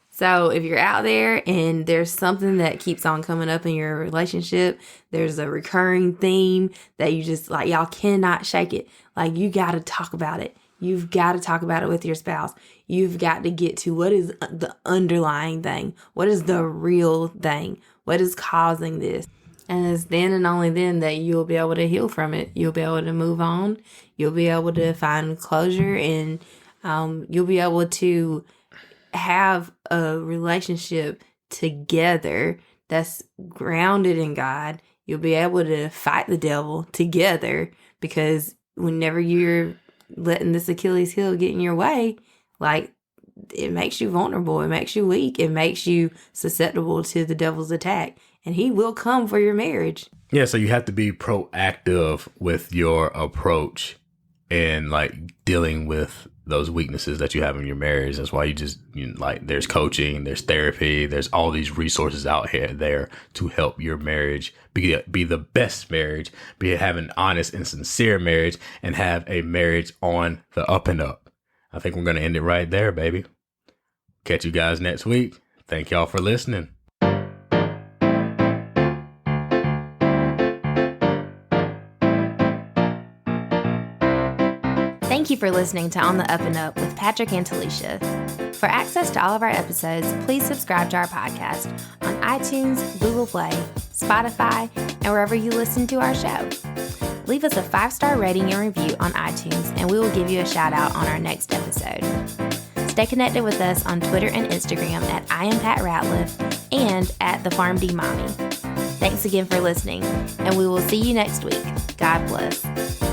So if you're out there and there's something that keeps on coming up in your relationship, there's a recurring theme that you just y'all cannot shake it. You got to talk about it. You've got to talk about it with your spouse. You've got to get to what is the underlying thing. What is the real thing? What is causing this? And it's then and only then that you'll be able to heal from it. You'll be able to move on. You'll be able to find closure, and you'll be able to have a relationship together that's grounded in God. You'll be able to fight the devil together, because whenever you're letting this Achilles heel get in your way, it makes you vulnerable. It makes you weak. It makes you susceptible to the devil's attack, and he will come for your marriage.
Yeah. So you have to be proactive with your approach and dealing with those weaknesses that you have in your marriage. That's why there's coaching, there's therapy, there's all these resources out there to help your marriage be the best marriage, have an honest and sincere marriage, and have a marriage on the up and up. I think we're going to end it right there, baby. Catch you guys next week. Thank y'all for listening.
Thank you for listening to On the Up and Up with Patrick and Talisha. For access to all of our episodes, please subscribe to our podcast on iTunes, Google Play, Spotify, and wherever you listen to our show. Leave us a 5-star rating and review on iTunes, and we will give you a shout out on our next episode. Stay connected with us on Twitter and Instagram at I am Pat Ratliff and at the Farm D Mommy. Thanks again for listening, and we will see you next week. God bless.